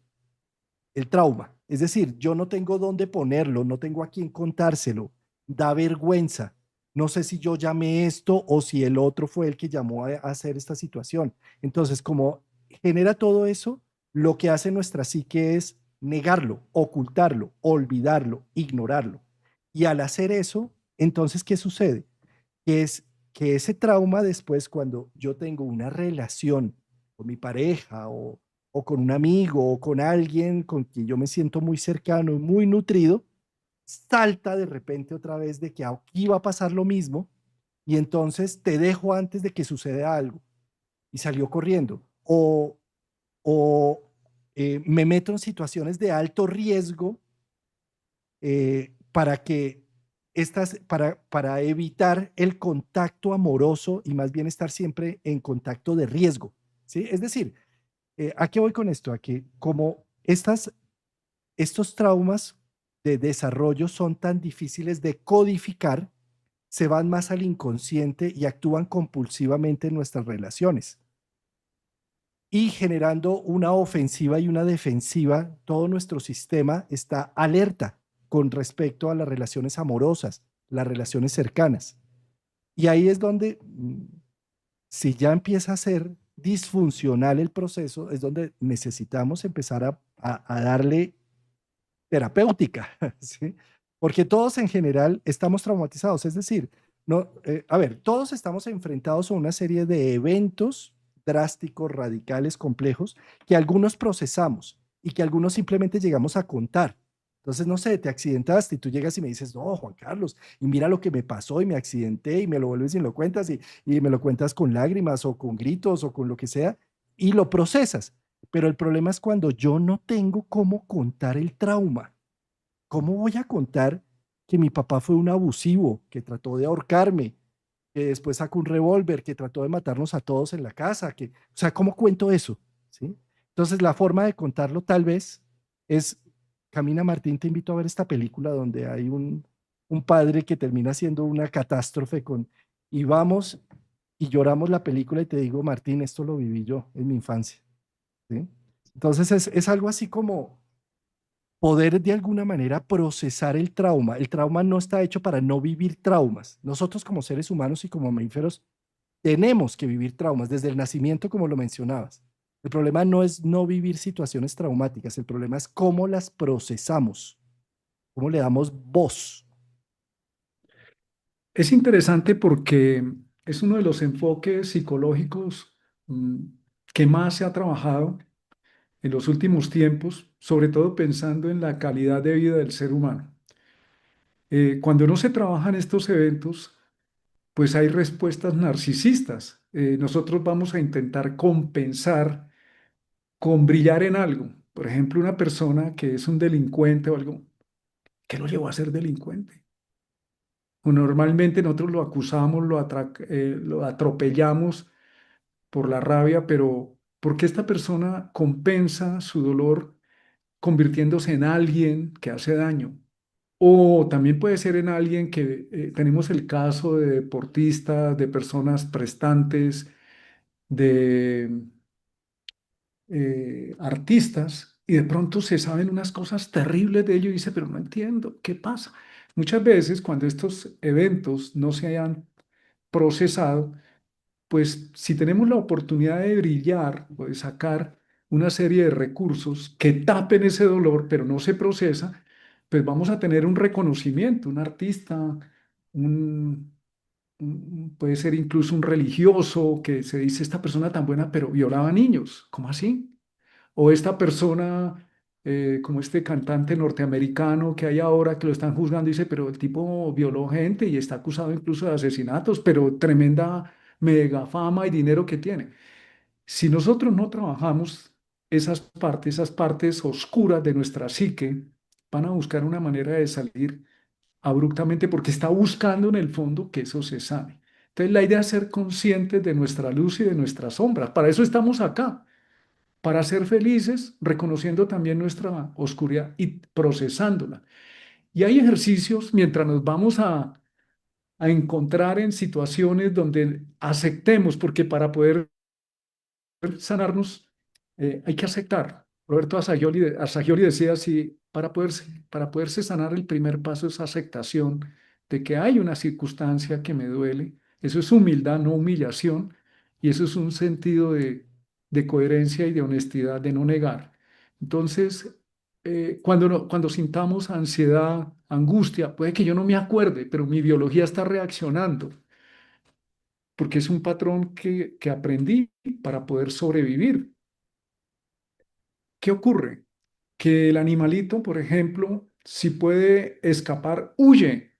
el trauma. Es decir, yo no tengo dónde ponerlo, no tengo a quién contárselo, da vergüenza. No sé si yo llamé esto o si el otro fue el que llamó a hacer esta situación. Entonces, como genera todo eso, lo que hace nuestra psique es negarlo, ocultarlo, olvidarlo, ignorarlo. Y al hacer eso, entonces, ¿qué sucede? Que es que ese trauma después, cuando yo tengo una relación con mi pareja o con un amigo o con alguien con quien yo me siento muy cercano y muy nutrido, salta de repente otra vez de que aquí va a pasar lo mismo y entonces te dejo antes de que suceda algo y salió corriendo. O me meto en situaciones de alto riesgo para que para evitar el contacto amoroso y más bien estar siempre en contacto de riesgo, ¿sí? Es decir, ¿a qué voy con esto? A que como estos traumas de desarrollo son tan difíciles de codificar, se van más al inconsciente y actúan compulsivamente en nuestras relaciones y generando una ofensiva y una defensiva, todo nuestro sistema está alerta con respecto a las relaciones amorosas, las relaciones cercanas. Y ahí es donde, si ya empieza a ser disfuncional el proceso, es donde necesitamos empezar a darle terapéutica, ¿sí? Porque todos en general estamos traumatizados, es decir, no, a ver, todos estamos enfrentados a una serie de eventos drásticos, radicales, complejos, que algunos procesamos y que algunos simplemente llegamos a contar. Entonces, no sé, te accidentaste y tú llegas y me dices, no, Juan Carlos, y mira lo que me pasó y me accidenté y me lo vuelves y me lo cuentas y me lo cuentas con lágrimas o con gritos o con lo que sea y lo procesas. Pero el problema es cuando yo no tengo cómo contar el trauma. ¿Cómo voy a contar que mi papá fue un abusivo, que trató de ahorcarme, que después sacó un revólver, que trató de matarnos a todos en la casa? O sea, ¿cómo cuento eso? ¿Sí? Entonces, la forma de contarlo tal vez es, Camina Martín, te invito a ver esta película donde hay un padre que termina siendo una catástrofe y vamos y lloramos la película y te digo, Martín, esto lo viví yo en mi infancia. ¿Sí? Entonces, es algo así como poder de alguna manera procesar el trauma. El trauma no está hecho para no vivir traumas. Nosotros como seres humanos y como mamíferos tenemos que vivir traumas desde el nacimiento, como lo mencionabas. El problema no es no vivir situaciones traumáticas, el problema es cómo las procesamos, cómo le damos voz. Es interesante porque es uno de los enfoques psicológicos que más se ha trabajado en los últimos tiempos, sobre todo pensando en la calidad de vida del ser humano. Cuando no se trabajan estos eventos, pues hay respuestas narcisistas. Nosotros vamos a intentar compensar con brillar en algo. Por ejemplo, una persona que es un delincuente o algo, ¿qué lo llevó a ser delincuente? O normalmente nosotros lo acusamos, lo atropellamos por la rabia, pero ¿por qué esta persona compensa su dolor convirtiéndose en alguien que hace daño? O también puede ser en alguien que tenemos el caso de deportistas, de personas prestantes, de artistas, y de pronto se saben unas cosas terribles de ello y dice, pero no entiendo, ¿qué pasa? Muchas veces cuando estos eventos no se hayan procesado, pues si tenemos la oportunidad de brillar o de sacar una serie de recursos que tapen ese dolor, pero no se procesa, pues vamos a tener un reconocimiento, un artista, un, puede ser incluso un religioso que se dice, esta persona tan buena, pero violaba niños. ¿Cómo así? O esta persona, como este cantante norteamericano que hay ahora que lo están juzgando, dice, pero el tipo violó gente y está acusado incluso de asesinatos, pero tremenda mega fama y dinero que tiene. Si nosotros no trabajamos esas partes oscuras de nuestra psique, van a buscar una manera de salir abruptamente porque está buscando en el fondo que eso se sane. Entonces, la idea es ser conscientes de nuestra luz y de nuestra sombra. Para eso estamos acá, para ser felices, reconociendo también nuestra oscuridad y procesándola. Y hay ejercicios mientras nos vamos a encontrar en situaciones donde aceptemos, porque para poder sanarnos, hay que aceptar. Roberto Assagioli decía así, para poderse sanar, el primer paso es aceptación de que hay una circunstancia que me duele. Eso es humildad, no humillación. Y eso es un sentido de coherencia y de honestidad, de no negar. Entonces, cuando sintamos ansiedad, angustia, puede que yo no me acuerde, pero mi biología está reaccionando porque es un patrón que aprendí para poder sobrevivir. ¿Qué ocurre? Que el animalito, por ejemplo, si puede escapar, huye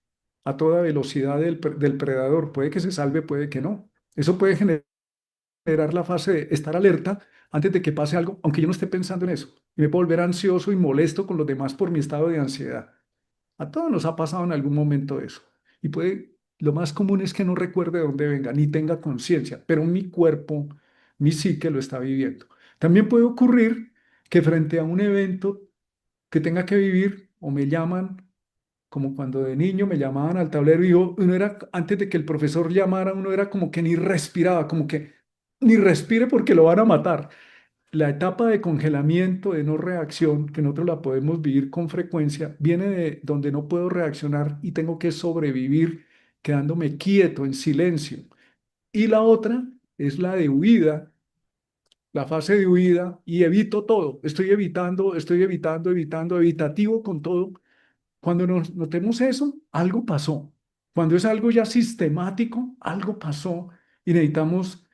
a toda velocidad del predador. Puede que se salve, puede que no. Eso puede generar la fase de estar alerta antes de que pase algo, aunque yo no esté pensando en eso. Y me puedo volver ansioso y molesto con los demás por mi estado de ansiedad. A todos nos ha pasado en algún momento eso. Y lo más común es que no recuerde de dónde venga, ni tenga conciencia, pero mi cuerpo, mi psique lo está viviendo. También puede ocurrir que frente a un evento que tenga que vivir o me llaman, como cuando de niño me llamaban al tablero y uno era, antes de que el profesor llamara, uno era como que ni respiraba, como que ni respire porque lo van a matar. La etapa de congelamiento, de no reacción, que nosotros la podemos vivir con frecuencia, viene de donde no puedo reaccionar y tengo que sobrevivir quedándome quieto, en silencio. Y la otra es la de huida, la fase de huida, y evito todo. Estoy evitando, evitando, evitativo con todo. Cuando nos notemos eso, algo pasó. Cuando es algo ya sistemático, algo pasó y necesitamos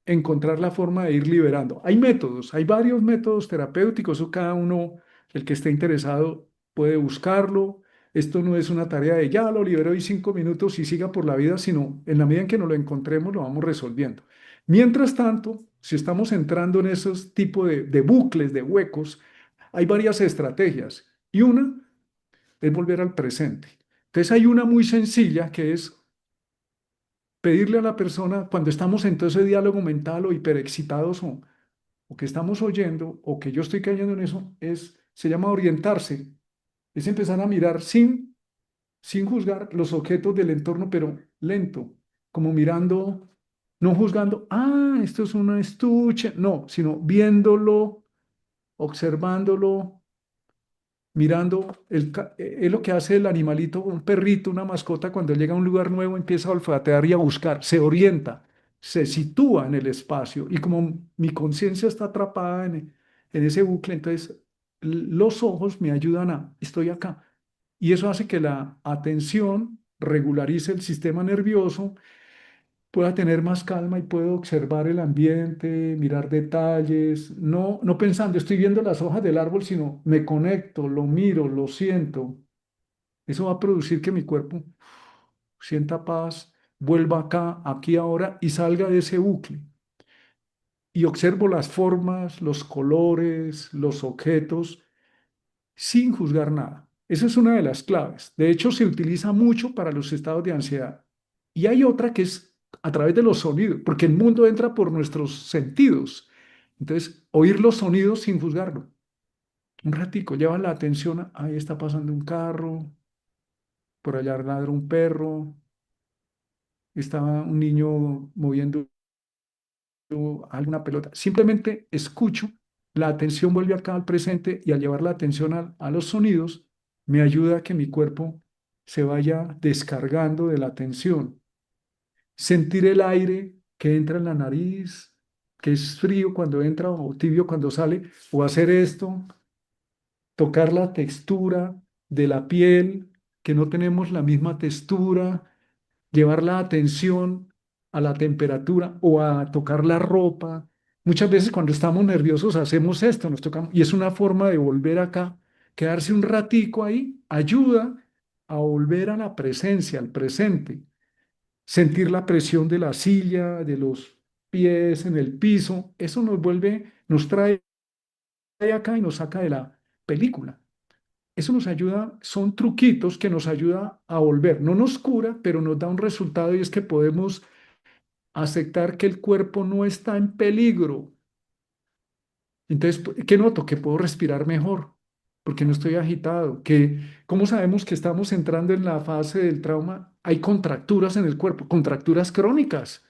encontrar la forma de ir liberando. Hay métodos, hay varios métodos terapéuticos, eso cada uno, el que esté interesado, puede buscarlo. Esto no es una tarea de ya lo libero y 5 minutos y siga por la vida, sino en la medida en que nos lo encontremos, lo vamos resolviendo. Mientras tanto, si estamos entrando en esos tipos de bucles, de huecos, hay varias estrategias y una es volver al presente. Entonces hay una muy sencilla que es pedirle a la persona cuando estamos en todo ese diálogo mental o hiperexcitados o que estamos oyendo o que yo estoy cayendo en eso, se llama orientarse, es empezar a mirar sin juzgar los objetos del entorno, pero lento, como mirando, no juzgando, esto es un estuche, no, sino viéndolo, observándolo, mirando, es lo que hace el animalito, un perrito, una mascota, cuando llega a un lugar nuevo empieza a olfatear y a buscar, se orienta, se sitúa en el espacio y como mi conciencia está atrapada en ese bucle, entonces los ojos me ayudan estoy acá. Y eso hace que la atención regularice el sistema nervioso, pueda tener más calma y puedo observar el ambiente, mirar detalles, no pensando, estoy viendo las hojas del árbol, sino me conecto, lo miro, lo siento. Eso va a producir que mi cuerpo sienta paz, vuelva acá, aquí ahora y salga de ese bucle. Y observo las formas, los colores, los objetos, sin juzgar nada. Esa es una de las claves. De hecho, se utiliza mucho para los estados de ansiedad. Y hay otra que es a través de los sonidos, porque el mundo entra por nuestros sentidos. Entonces, oír los sonidos sin juzgarlo. Un ratico, lleva la atención, ahí está pasando un carro, por allá ladra un perro, estaba un niño moviendo alguna pelota. Simplemente escucho, la atención vuelve acá al presente y al llevar la atención a los sonidos, me ayuda a que mi cuerpo se vaya descargando de la tensión. Sentir el aire que entra en la nariz, que es frío cuando entra o tibio cuando sale, o hacer esto, tocar la textura de la piel, que no tenemos la misma textura, llevar la atención a la temperatura o a tocar la ropa. Muchas veces cuando estamos nerviosos hacemos esto, nos tocamos, y es una forma de volver acá, quedarse un ratico ahí, ayuda a volver a la presencia, al presente, sentir la presión de la silla, de los pies en el piso, eso nos vuelve, nos trae acá y nos saca de la película. Eso nos ayuda, son truquitos que nos ayuda a volver. No nos cura, pero nos da un resultado y es que podemos aceptar que el cuerpo no está en peligro. Entonces, ¿qué noto? Que puedo respirar mejor, porque no estoy agitado. ¿Cómo sabemos que estamos entrando en la fase del trauma? Hay contracturas en el cuerpo, contracturas crónicas,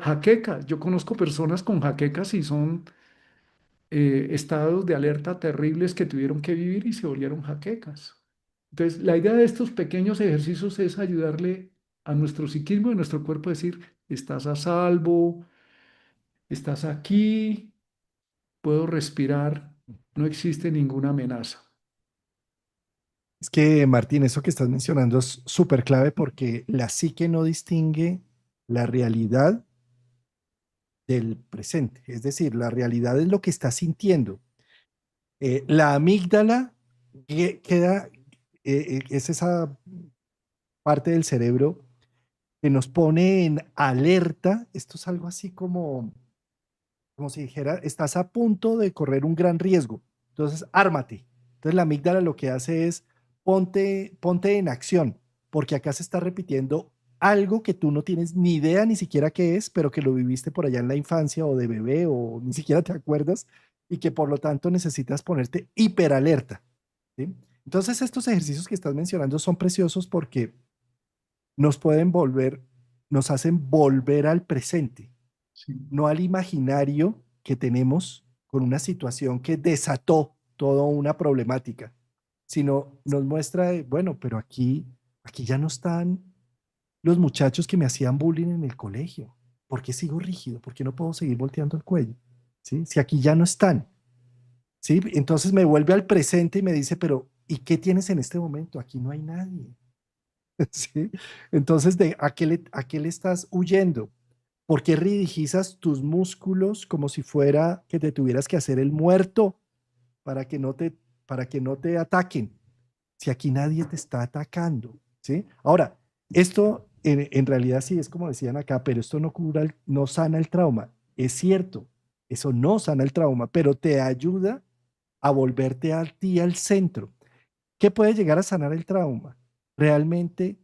jaquecas. Yo conozco personas con jaquecas y son estados de alerta terribles que tuvieron que vivir y se volvieron jaquecas. Entonces, la idea de estos pequeños ejercicios es ayudarle a nuestro psiquismo y a nuestro cuerpo a decir, estás a salvo, estás aquí, puedo respirar, no existe ninguna amenaza. Es que, Martín, eso que estás mencionando es súper clave porque la psique no distingue la realidad del presente. Es decir, la realidad es lo que estás sintiendo. La amígdala queda, es esa parte del cerebro que nos pone en alerta. Esto es algo así como si dijera, estás a punto de correr un gran riesgo. Entonces, ármate. Entonces, la amígdala lo que hace es ponte en acción, porque acá se está repitiendo algo que tú no tienes ni idea ni siquiera qué es, pero que lo viviste por allá en la infancia o de bebé o ni siquiera te acuerdas y que por lo tanto necesitas ponerte hiperalerta. ¿Sí? Entonces, estos ejercicios que estás mencionando son preciosos porque nos pueden volver, nos hacen volver al presente, Sí, no al imaginario que tenemos con una situación que desató toda una problemática, sino nos muestra, bueno, pero aquí ya no están los muchachos que me hacían bullying en el colegio. ¿Por qué sigo rígido? ¿Por qué no puedo seguir volteando el cuello? ¿Sí? Si aquí ya no están. ¿Sí? Entonces me vuelve al presente y me dice, pero ¿y qué tienes en este momento? Aquí no hay nadie. ¿Sí? Entonces, a qué le estás huyendo? ¿Por qué rigidizas tus músculos como si fuera que te tuvieras que hacer el muerto para que para que no te ataquen? Si aquí nadie te está atacando, ¿sí? Ahora, esto en realidad sí es como decían acá, pero esto no cura, no sana el trauma. Es cierto, eso no sana el trauma, pero te ayuda a volverte a ti al centro. ¿Qué puede llegar a sanar el trauma? Realmente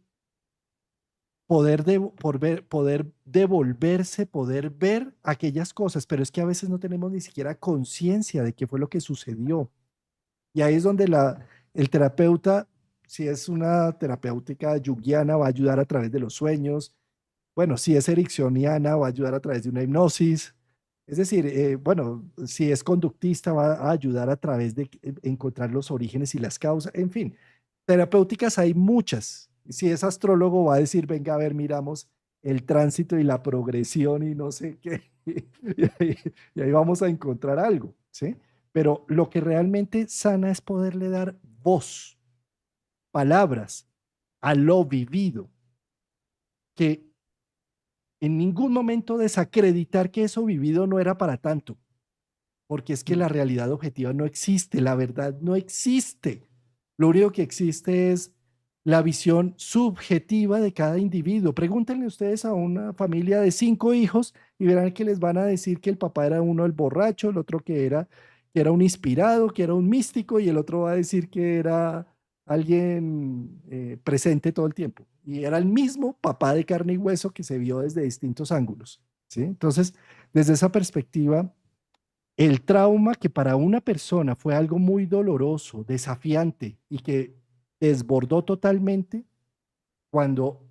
poder devolverse, poder ver aquellas cosas, pero es que a veces no tenemos ni siquiera conciencia de qué fue lo que sucedió. Y ahí es donde el terapeuta, si es una terapéutica junguiana, va a ayudar a través de los sueños. Bueno, si es ericksoniana, va a ayudar a través de una hipnosis. Es decir, bueno, si es conductista, va a ayudar a través de encontrar los orígenes y las causas. En fin, terapéuticas hay muchas. Si es astrólogo, va a decir, venga, a ver, miramos el tránsito y la progresión y no sé qué. Y ahí vamos a encontrar algo, ¿sí? Pero lo que realmente sana es poderle dar voz, palabras a lo vivido, que en ningún momento desacreditar que eso vivido no era para tanto, porque es que la realidad objetiva no existe, la verdad no existe. Lo único que existe es la visión subjetiva de cada individuo. Pregúntenle ustedes a una familia de 5 hijos y verán que les van a decir que el papá era uno el borracho, el otro que era un inspirado, que era un místico y el otro va a decir que era alguien presente todo el tiempo. Y era el mismo papá de carne y hueso que se vio desde distintos ángulos. ¿Sí? Entonces, desde esa perspectiva, el trauma que para una persona fue algo muy doloroso, desafiante y que desbordó totalmente, cuando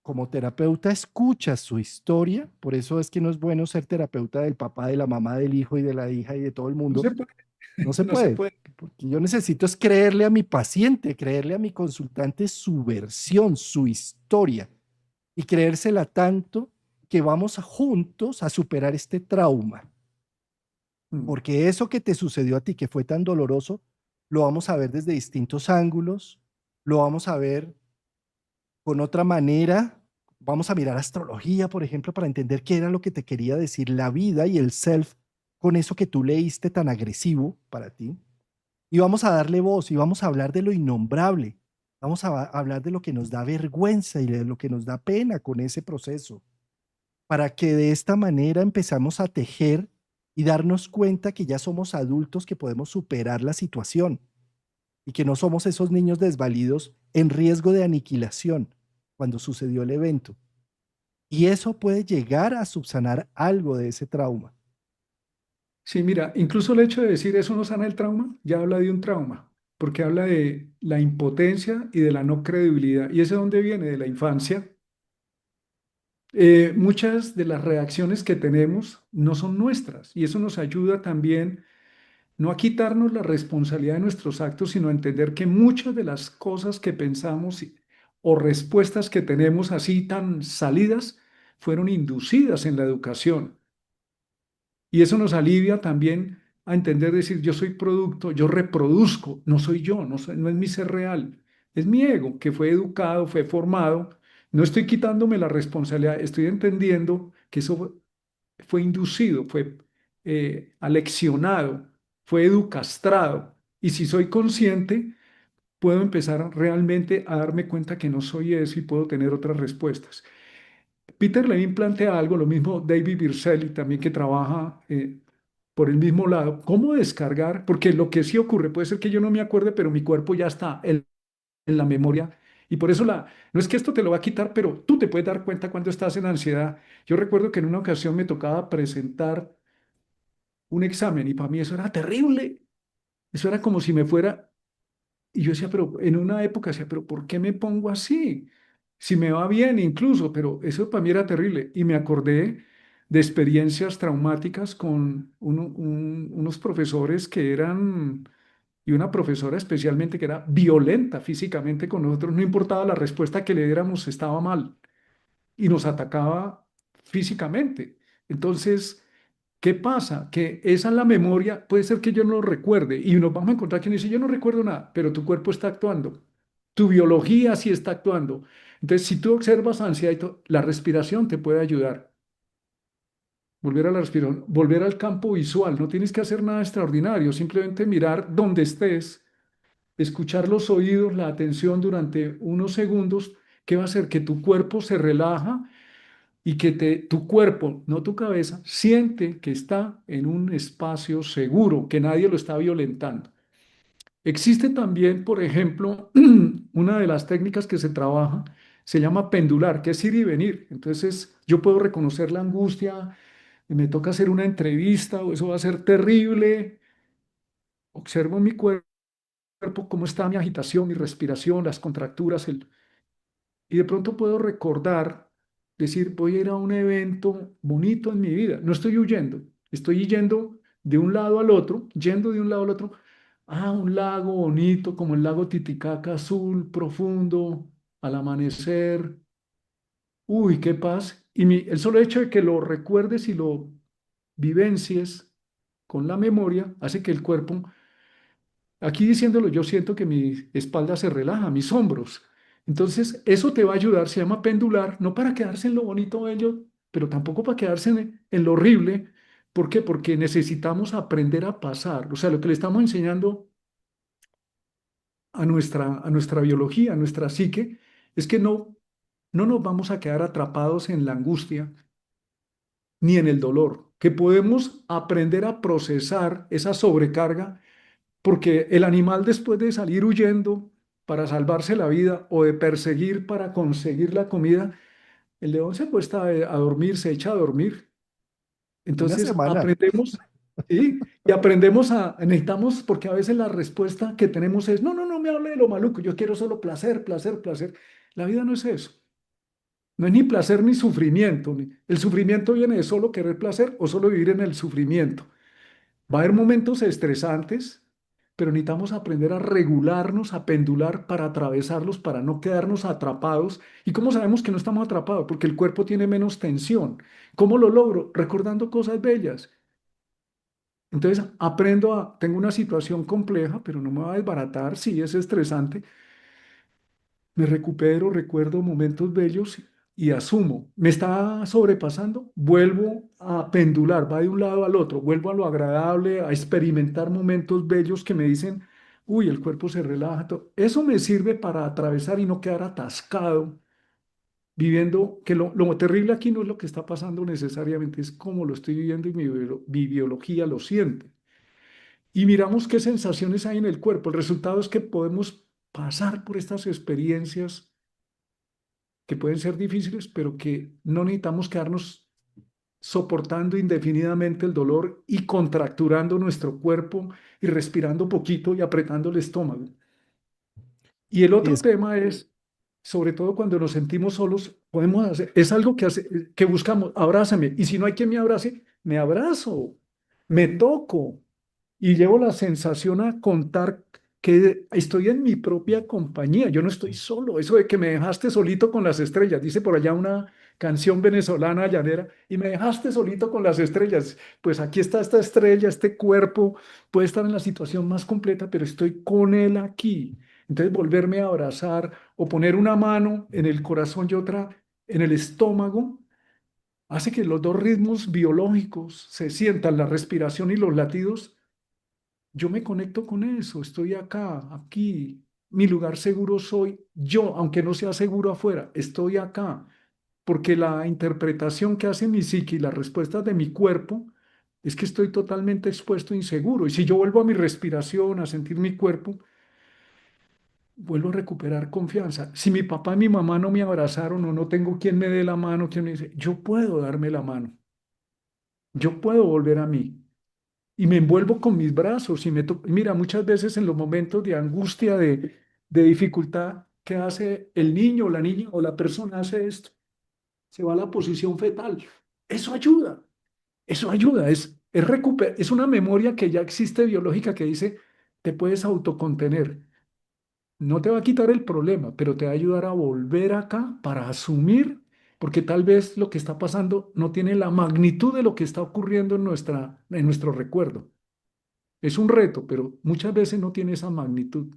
como terapeuta escuchas su historia, por eso es que no es bueno ser terapeuta del papá, de la mamá, del hijo y de la hija y de todo el no mundo, se puede, no se no se puede, puede. porque yo necesito es creerle a mi paciente, creerle a mi consultante su versión, su historia y creérsela tanto que vamos juntos a superar este trauma. Mm. Porque eso que te sucedió a ti, que fue tan doloroso, lo vamos a ver desde distintos ángulos, lo vamos a ver con otra manera. Vamos a mirar astrología, por ejemplo, para entender qué era lo que te quería decir la vida y el self con eso que tú leíste tan agresivo para ti. Y vamos a darle voz y vamos a hablar de lo innombrable. Vamos a hablar de lo que nos da vergüenza y de lo que nos da pena con ese proceso, para que de esta manera empezamos a tejer y darnos cuenta que ya somos adultos que podemos superar la situación y que no somos esos niños desvalidos en riesgo de aniquilación cuando sucedió el evento. y eso puede llegar a subsanar algo de ese trauma. Sí, mira, incluso el hecho de decir eso no sana el trauma, ya habla de un trauma, porque habla de la impotencia y de la no credibilidad. ¿Y ese dónde viene? De la infancia. Muchas de las reacciones que tenemos no son nuestras y eso nos ayuda también no a quitarnos la responsabilidad de nuestros actos, sino a entender que muchas de las cosas que pensamos o respuestas que tenemos así tan salidas fueron inducidas en la educación. Y eso nos alivia también a entender, decir, yo soy producto, yo reproduzco, no soy yo, no es mi ser real, es mi ego que fue educado, fue formado. No estoy quitándome la responsabilidad, estoy entendiendo que eso fue inducido, fue aleccionado, fue educastrado. Y si soy consciente, puedo empezar realmente a darme cuenta que no soy eso y puedo tener otras respuestas. Peter Levine plantea algo, lo mismo David Berceli también que trabaja por el mismo lado. ¿Cómo descargar? Porque lo que sí ocurre, puede ser que yo no me acuerde, pero mi cuerpo ya está en la memoria. Y por eso no es que esto te lo va a quitar, pero tú te puedes dar cuenta cuando estás en ansiedad. Yo recuerdo que en una ocasión me tocaba presentar un examen y para mí eso era terrible. Eso era como si me fuera, y yo decía, pero en una época decía, pero ¿por qué me pongo así? Si me va bien incluso, pero eso para mí era terrible. Y me acordé de experiencias traumáticas con unos profesores que eran, y una profesora especialmente que era violenta físicamente con nosotros, no importaba la respuesta que le diéramos, estaba mal y nos atacaba físicamente. Entonces, ¿qué pasa? Que esa es la memoria, puede ser que yo no lo recuerde y nos vamos a encontrar quien dice, yo no recuerdo nada, pero tu cuerpo está actuando, tu biología sí está actuando. Entonces, si tú observas ansiedad y todo, la respiración te puede ayudar. Volver a la respiración, volver al campo visual, no tienes que hacer nada extraordinario, simplemente mirar donde estés, escuchar los oídos, la atención durante unos segundos, que va a hacer que tu cuerpo se relaja y que tu cuerpo, no tu cabeza, siente que está en un espacio seguro, que nadie lo está violentando. Existe también, por ejemplo, una de las técnicas que se trabaja, se llama pendular, que es ir y venir. Entonces, yo puedo reconocer la angustia, me toca hacer una entrevista o eso va a ser terrible, observo mi cuerpo, cómo está mi agitación, mi respiración, las contracturas, y de pronto puedo recordar, decir, voy a ir a un evento bonito en mi vida. No estoy huyendo, estoy yendo de un lado al otro, yendo de un lado al otro. Ah, un lago bonito como el lago Titicaca, azul, profundo, al amanecer. Uy, qué paz. Y el solo hecho de que lo recuerdes y lo vivencies con la memoria hace que el cuerpo. Aquí diciéndolo, yo siento que mi espalda se relaja, mis hombros. Entonces, eso te va a ayudar, se llama pendular, no para quedarse en lo bonito bello, pero tampoco para quedarse en lo horrible. ¿Por qué? Porque necesitamos aprender a pasar. O sea, lo que le estamos enseñando a nuestra biología, a nuestra psique, es que no nos vamos a quedar atrapados en la angustia ni en el dolor, que podemos aprender a procesar esa sobrecarga. Porque el animal después de salir huyendo para salvarse la vida o de perseguir para conseguir la comida, el león se acuesta a dormir, se echa a dormir. Una Entonces semana. aprendemos, ¿sí? Y aprendemos necesitamos, porque a veces la respuesta que tenemos es, no, no, no me hable de lo maluco, yo quiero solo placer, placer, placer. La vida no es eso. No es ni placer ni sufrimiento. El sufrimiento viene de solo querer placer o solo vivir en el sufrimiento. Va a haber momentos estresantes, pero necesitamos aprender a regularnos, a pendular para atravesarlos, para no quedarnos atrapados. ¿Y cómo sabemos que no estamos atrapados? Porque el cuerpo tiene menos tensión. ¿Cómo lo logro? Recordando cosas bellas. Entonces tengo una situación compleja, pero no me va a desbaratar, sí es estresante, me recupero, recuerdo momentos bellos y asumo, me está sobrepasando, vuelvo a pendular, va de un lado al otro, vuelvo a lo agradable, a experimentar momentos bellos que me dicen, uy, el cuerpo se relaja. Eso me sirve para atravesar y no quedar atascado, viviendo, que lo terrible aquí no es lo que está pasando necesariamente, es cómo lo estoy viviendo y mi biología lo siente. Y miramos qué sensaciones hay en el cuerpo. El resultado es que podemos pasar por estas experiencias que pueden ser difíciles, pero que no necesitamos quedarnos soportando indefinidamente el dolor y contracturando nuestro cuerpo y respirando poquito y apretando el estómago. Y el otro Es, tema es, sobre todo cuando nos sentimos solos, podemos hacer, es algo que buscamos, abrázame. Y si no hay quien me abrace, me abrazo, me toco y llevo la sensación a contar que estoy en mi propia compañía. Yo no estoy solo. Eso de que me dejaste solito con las estrellas, dice por allá una canción venezolana llanera, y me dejaste solito con las estrellas. Pues aquí está esta estrella, este cuerpo puede estar en la situación más completa, pero estoy con él aquí. Entonces, volverme a abrazar o poner una mano en el corazón y otra en el estómago hace que los dos ritmos biológicos se sientan, la respiración y los latidos. Yo me conecto con eso, estoy acá, aquí. Mi lugar seguro soy yo, aunque no sea seguro afuera, estoy acá, porque la interpretación que hace mi psique y las respuestas de mi cuerpo es que estoy totalmente expuesto, e inseguro. Y si yo vuelvo a mi respiración, a sentir mi cuerpo, vuelvo a recuperar confianza. Si mi papá y mi mamá no me abrazaron o no tengo quien me dé la mano, quien me dice, yo puedo darme la mano, yo puedo volver a mí. Y me envuelvo con mis brazos y mira, muchas veces en los momentos de angustia, de dificultad, ¿qué hace el niño o la niña o la persona? Hace esto, se va a la posición fetal. Eso ayuda, eso ayuda, es una memoria que ya existe biológica que dice, te puedes autocontener. No te va a quitar el problema, pero te va a ayudar a volver acá para asumir, porque tal vez lo que está pasando no tiene la magnitud de lo que está ocurriendo en nuestro recuerdo. Es un reto, pero muchas veces no tiene esa magnitud.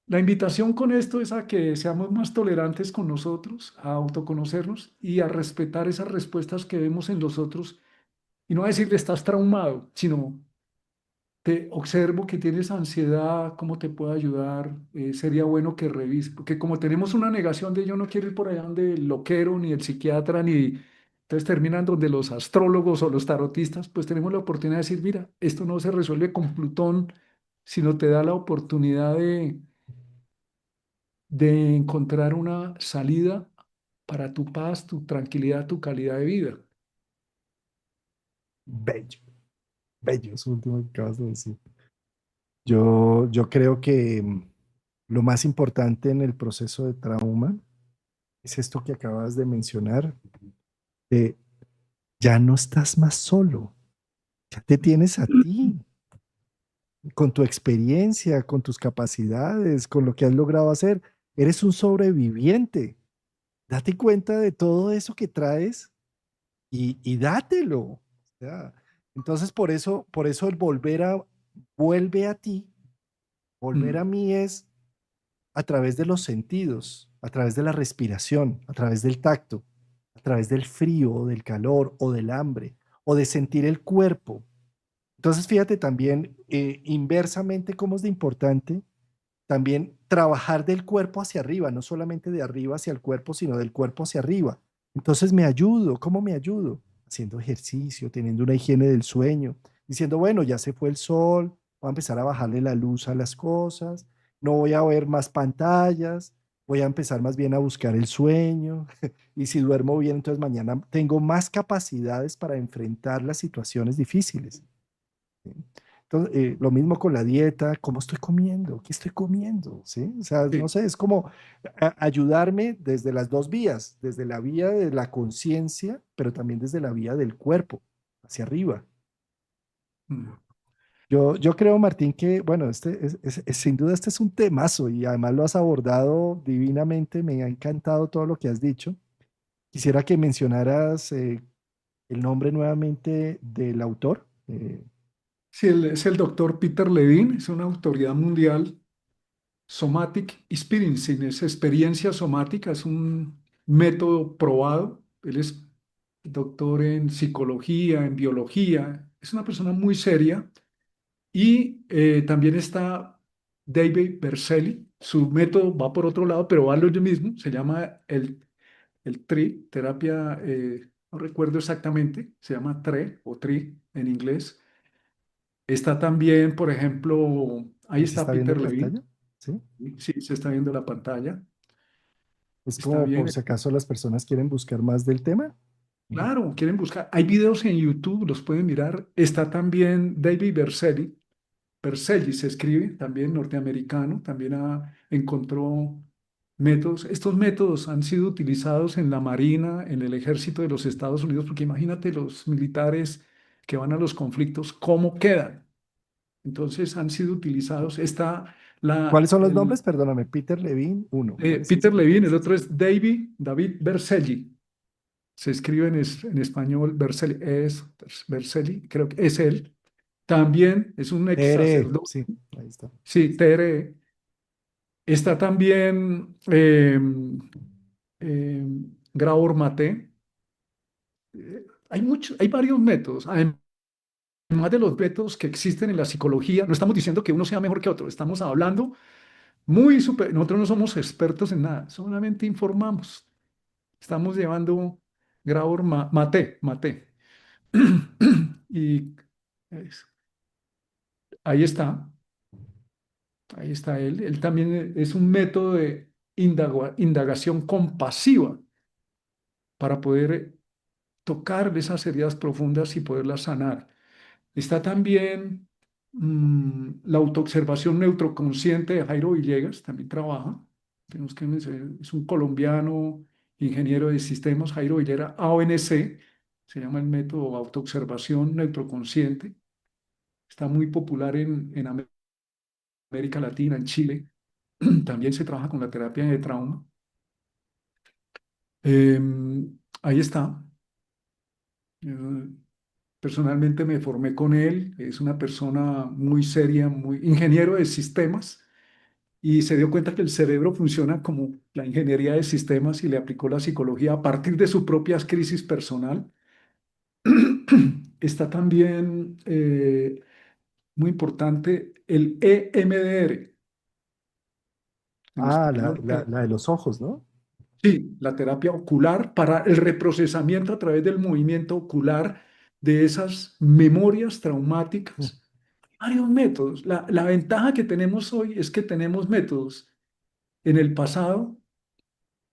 La invitación con esto es a que seamos más tolerantes con nosotros, a autoconocernos y a respetar esas respuestas que vemos en los otros y no a decirle estás traumado, sino te observo que tienes ansiedad, ¿cómo te puedo ayudar? Sería bueno que revise, porque como tenemos una negación de yo no quiero ir por allá donde el loquero, ni el psiquiatra, ni... Entonces terminan donde los astrólogos o los tarotistas, pues tenemos la oportunidad de decir, mira, esto no se resuelve con Plutón, sino te da la oportunidad de encontrar una salida para tu paz, tu tranquilidad, tu calidad de vida. bello, bello, eso último que acabas de decir. Yo creo que lo más importante en el proceso de trauma es esto que acabas de mencionar, de ya no estás más solo, ya te tienes a ti, con tu experiencia, con tus capacidades, con lo que has logrado hacer. Eres un sobreviviente. Date cuenta de todo eso que traes y dátelo. O sea, entonces, por eso el vuelve a ti, volver a Mm, mí es a través de los sentidos, a través de la respiración, a través del tacto, a través del frío o del calor o del hambre o de sentir el cuerpo. Entonces, fíjate también inversamente cómo es de importante también trabajar del cuerpo hacia arriba, no solamente de arriba hacia el cuerpo, sino del cuerpo hacia arriba. Entonces me ayudo, ¿cómo me ayudo? Haciendo ejercicio, teniendo una higiene del sueño, diciendo, bueno, ya se fue el sol, voy a empezar a bajarle la luz a las cosas, no voy a ver más pantallas, voy a empezar más bien a buscar el sueño y si duermo bien, entonces mañana tengo más capacidades para enfrentar las situaciones difíciles. ¿Sí? Entonces, lo mismo con la dieta, ¿cómo estoy comiendo? ¿Qué estoy comiendo? ¿Sí? O sea, no sí. sé, es como ayudarme desde las dos vías, desde la vía de la conciencia, pero también desde la vía del cuerpo, hacia arriba. Mm. Yo creo, Martín, que, bueno, sin duda este es un temazo y además lo has abordado divinamente, me ha encantado todo lo que has dicho. Quisiera que mencionaras el nombre nuevamente del autor. Sí, él es el doctor Peter Levine, es una autoridad mundial. Somatic Experiencing es experiencia somática, es un método probado. Él es doctor en psicología, en biología, es una persona muy seria. Y también está David Berceli, su método va por otro lado, pero va lo mismo, se llama el TRI, terapia, no recuerdo exactamente, se llama TRE o TRI en inglés. Está también, por ejemplo, ahí Ahí se está está viendo Peter en Levine, pantalla, ¿sí? sí, se está viendo la pantalla. Es está como por bien. si acaso las personas quieren buscar más del tema. Ujú. Claro, quieren buscar. Hay videos en YouTube, los pueden mirar. Está también David Berceli. Berceli se escribe, también norteamericano, también encontró métodos. Estos métodos han sido utilizados en la Marina, en el Ejército de los Estados Unidos, porque imagínate los militares que van a los conflictos, cómo quedan. Entonces han sido utilizados. Está ¿Cuáles son los nombres? el, Perdóname, Peter Levine, uno. ¿Cuál es el Peter segundo? Levine, el otro es David Berceli. Se escribe en español Berceli, es Berceli, creo que es él. También es un ex TRE, sacerdote. sí, ahí está. Sí, TRE. Está también Gabor Maté. Hay varios métodos. Además de los métodos que existen en la psicología, no estamos diciendo que uno sea mejor que otro, estamos hablando nosotros no somos expertos en nada, solamente informamos. Estamos llevando Maté. Y es- ahí está, ahí está él. Él también es un método de indagación compasiva para poder tocar esas heridas profundas y poderlas sanar. Está también la autoobservación neutroconsciente de Jairo Villegas, también trabaja. Tenemos que mencionar, es un colombiano, ingeniero de sistemas, Jairo Villegas, AONC, se llama el método autoobservación neutroconsciente. Está muy popular en América Latina, en Chile. También se trabaja con la terapia de trauma. Ahí está. Eh, Personalmente me formé con él, es una persona muy seria, muy ingeniero de sistemas y se dio cuenta que el cerebro funciona como la ingeniería de sistemas y le aplicó la psicología a partir de su propia crisis personal. Está también muy importante el EMDR, en Ah, español, la de los ojos, ¿no? sí, la terapia ocular para el reprocesamiento a través del movimiento ocular de esas memorias Mm. traumáticas. Varios métodos. La ventaja que tenemos hoy es que tenemos métodos. En el pasado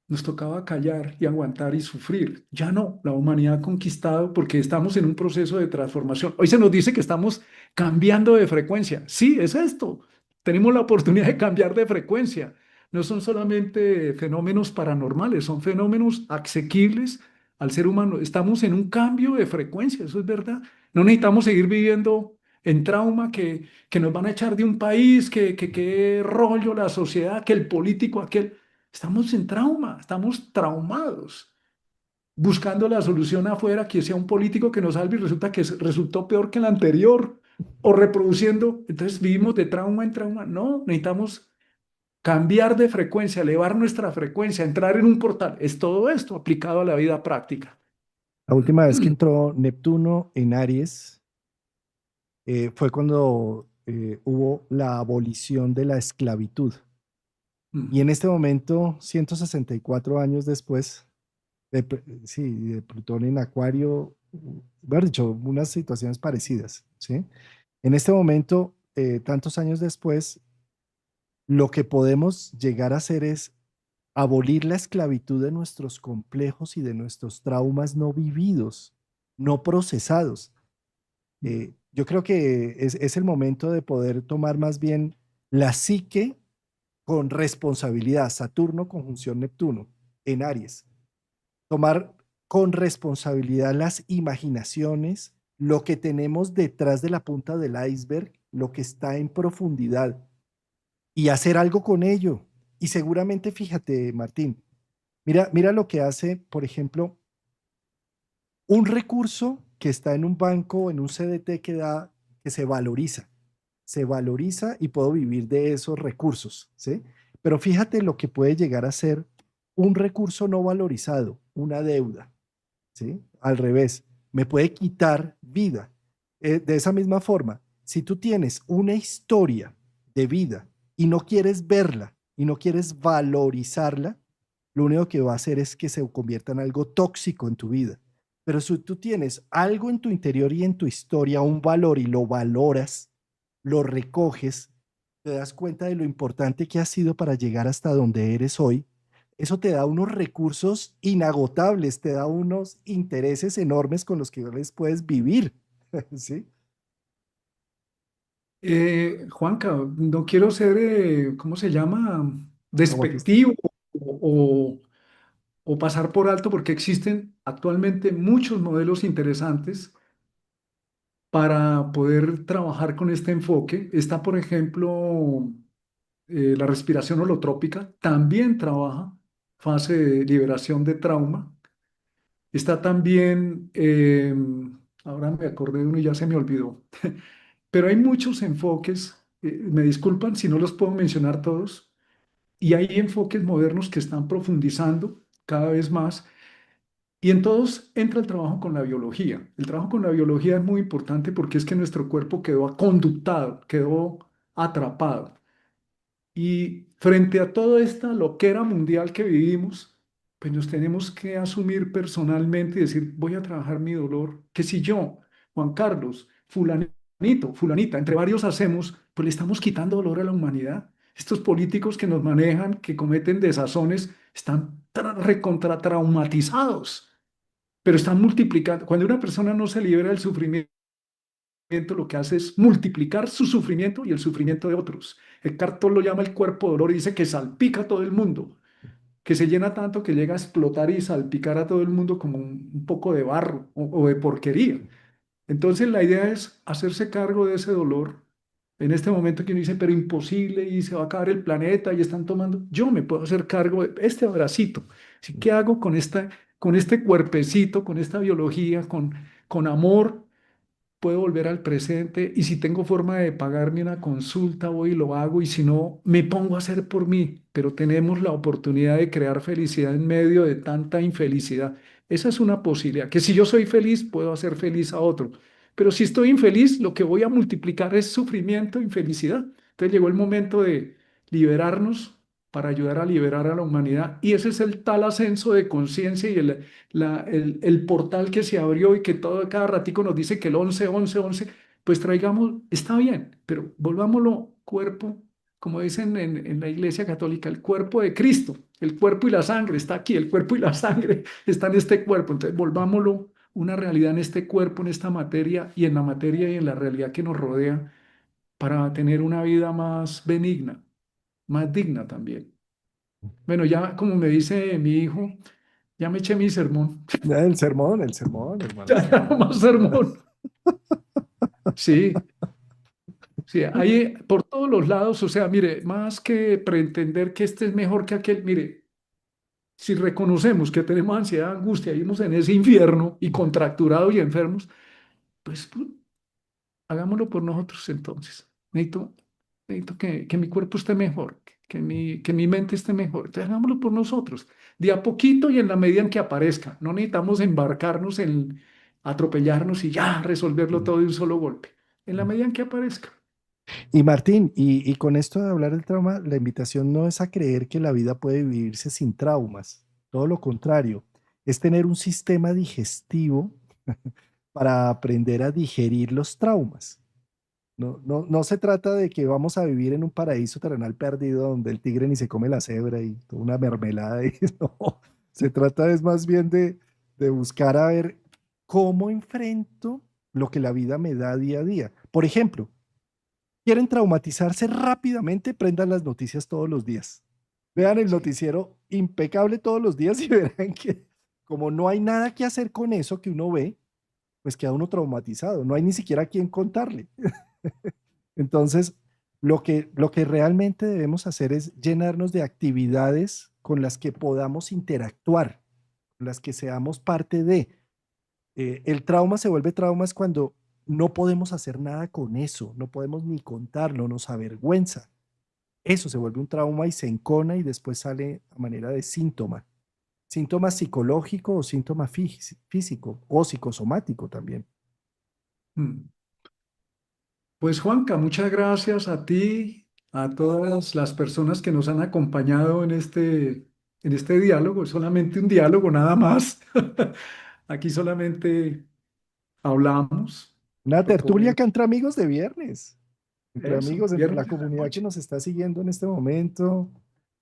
nos tocaba callar y aguantar y sufrir. Ya no, la humanidad ha conquistado porque estamos en un proceso de transformación. Hoy se nos dice que estamos cambiando de frecuencia. Sí, es esto. Tenemos la oportunidad de cambiar de frecuencia. No son solamente fenómenos paranormales, son fenómenos asequibles al ser humano. Estamos en un cambio de frecuencia, eso es verdad. No necesitamos seguir viviendo en trauma que nos van a echar de un país, que qué rollo la sociedad, que el político aquel. Estamos en trauma, estamos traumados, buscando la solución afuera, que sea un político que nos salve y resulta que resultó peor que el anterior, o reproduciendo. Entonces vivimos de trauma en trauma. No, necesitamos cambiar de frecuencia, elevar nuestra frecuencia, entrar en un portal. Es todo esto aplicado a la vida práctica. La última vez que entró Neptuno en Aries fue cuando hubo la abolición de la esclavitud. Y en este momento, 164 años después, sí, de Plutón en Acuario, mejor dicho, unas situaciones parecidas, ¿sí? En este momento, tantos años después, lo que podemos llegar a hacer es abolir la esclavitud de nuestros complejos y de nuestros traumas no vividos, no procesados. Yo creo que es el momento de poder tomar más bien la psique con responsabilidad, Saturno conjunción Neptuno en Aries, tomar con responsabilidad las imaginaciones, lo que tenemos detrás de la punta del iceberg, lo que está en profundidad y hacer algo con ello. Y seguramente, fíjate, Martín, mira lo que hace, por ejemplo, un recurso que está en un banco o en un CDT que se valoriza y puedo vivir de esos recursos, ¿sí? Pero fíjate lo que puede llegar a ser un recurso no valorizado, una deuda, ¿sí? Al revés, me puede quitar vida. De esa misma forma, si tú tienes una historia de vida y no quieres verla y no quieres valorizarla, lo único que va a hacer es que se convierta en algo tóxico en tu vida. Pero si tú tienes algo en tu interior y en tu historia, un valor y lo valoras, lo recoges, te das cuenta de lo importante que has sido para llegar hasta donde eres hoy, eso te da unos recursos inagotables, te da unos intereses enormes con los que les puedes vivir, ¿sí? Juanca, no quiero ser, ¿cómo se llama? Como tú. Despectivo o, o pasar por alto porque existen actualmente muchos modelos interesantes para poder trabajar con este enfoque. Está, por ejemplo, la respiración holotrópica, también trabaja fase de liberación de trauma. Está también, ahora me acordé de uno y ya se me olvidó, pero hay muchos enfoques, me disculpan si no los puedo mencionar todos, y hay enfoques modernos que están profundizando cada vez más, y en todos entra el trabajo con la biología. El trabajo con la biología es muy importante porque es que nuestro cuerpo quedó conductado, quedó atrapado. Y frente a toda esta loquera mundial que vivimos, pues nos tenemos que asumir personalmente y decir, voy a trabajar mi dolor, que si yo, Juan Carlos, fulanito, fulanita, entre varios hacemos, pues le estamos quitando dolor a la humanidad. Estos políticos que nos manejan, que cometen desazones, están recontra traumatizados, pero están multiplicando. Cuando una persona no se libera del sufrimiento, lo que hace es multiplicar su sufrimiento y el sufrimiento de otros. Eckhart Tolle lo llama el cuerpo de dolor y dice que salpica a todo el mundo, que se llena tanto que llega a explotar y salpicar a todo el mundo como un poco de barro o de porquería. Entonces la idea es hacerse cargo de ese dolor. En este momento que uno dice, pero imposible y se va a acabar el planeta y están tomando, yo me puedo hacer cargo de este abracito. ¿Sí? ¿Qué hago con este cuerpecito, con esta biología, con amor? Puedo volver al presente y si tengo forma de pagarme una consulta, voy y lo hago y si no, me pongo a hacer por mí, pero tenemos la oportunidad de crear felicidad en medio de tanta infelicidad. Esa es una posibilidad, que si yo soy feliz, puedo hacer feliz a otro, pero si estoy infeliz, lo que voy a multiplicar es sufrimiento e infelicidad. Entonces llegó el momento de liberarnos para ayudar a liberar a la humanidad y ese es el tal ascenso de conciencia y el portal que se abrió y que todo cada ratico nos dice que el 11 11 11 pues traigamos, está bien, pero volvámoslo cuerpo, como dicen en la Iglesia Católica, el cuerpo de Cristo, el cuerpo y la sangre, está aquí, el cuerpo y la sangre está en este cuerpo, entonces volvámoslo una realidad en este cuerpo, en esta materia y en la materia y en la realidad que nos rodea para tener una vida más benigna, más digna también. Bueno, ya como me dice mi hijo, ya me eché mi sermón. El sermón, hermano, Ya, el ya no sermón. más sermón. Sí, sí, hay por todos los lados, o sea, mire, más que pretender que este es mejor que aquel, mire, si reconocemos que tenemos ansiedad, angustia, vivimos en ese infierno y contracturados y enfermos, pues hagámoslo por nosotros entonces. Necesito que mi cuerpo esté mejor, que mi mente esté mejor. Entonces hagámoslo por nosotros, de a poquito y en la medida en que aparezca. No necesitamos embarcarnos en atropellarnos y ya resolverlo todo de un solo golpe. En la medida en que aparezca. Y Martín, y con esto de hablar del trauma, la invitación no es a creer que la vida puede vivirse sin traumas, todo lo contrario, es tener un sistema digestivo para aprender a digerir los traumas. No se trata de que vamos a vivir en un paraíso terrenal perdido donde el tigre ni se come la cebra y toda una mermelada. Y, no, se trata es más bien de buscar a ver cómo enfrento lo que la vida me da día a día. Por ejemplo, quieren traumatizarse rápidamente, prendan las noticias todos los días. Vean el Sí. noticiero impecable todos los días y verán que como no hay nada que hacer con eso que uno ve, pues queda uno traumatizado. No hay ni siquiera a quién contarle. Entonces, lo que realmente debemos hacer es llenarnos de actividades con las que podamos interactuar, con las que seamos parte de. El trauma se vuelve trauma es cuando no podemos hacer nada con eso, no podemos ni contarlo, nos avergüenza. Eso se vuelve un trauma y se encona y después sale a manera de síntoma. Síntoma psicológico o síntoma físico o psicosomático también. Mm. Pues Juanca, muchas gracias a ti, a todas las personas que nos han acompañado en este diálogo. Es solamente un diálogo, nada más. Aquí solamente hablamos, Una tertulia proponemos acá entre amigos de viernes, entre eso, amigos, entre la viernes en la comunidad que noche. nos está siguiendo en este momento.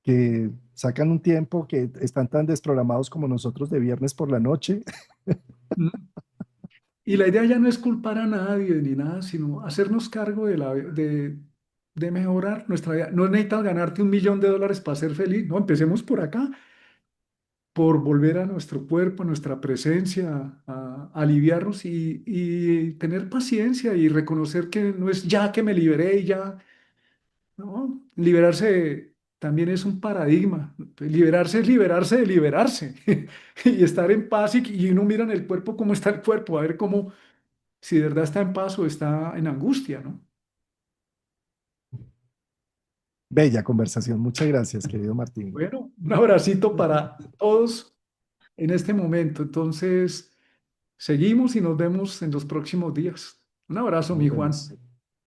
que sacan un tiempo, que están tan desprogramados como nosotros de viernes por la noche. Mm. Y la idea ya no es culpar a nadie ni nada, sino hacernos cargo de mejorar nuestra vida. No necesitas ganarte $1.000.000 para ser feliz, no, empecemos por acá, por volver a nuestro cuerpo, a nuestra presencia, a aliviarnos y tener paciencia y reconocer que no es ya que me liberé y ya, no, liberarse también es un paradigma. Liberarse es liberarse de liberarse y estar en paz y uno mira en el cuerpo cómo está el cuerpo, a ver cómo, si de verdad está en paz o está en angustia, ¿no? Bella conversación. Muchas gracias, querido Martín. Bueno, un abracito para todos en este momento. Entonces, seguimos y nos vemos en los próximos días. Un abrazo, Nos mi Juan. vemos.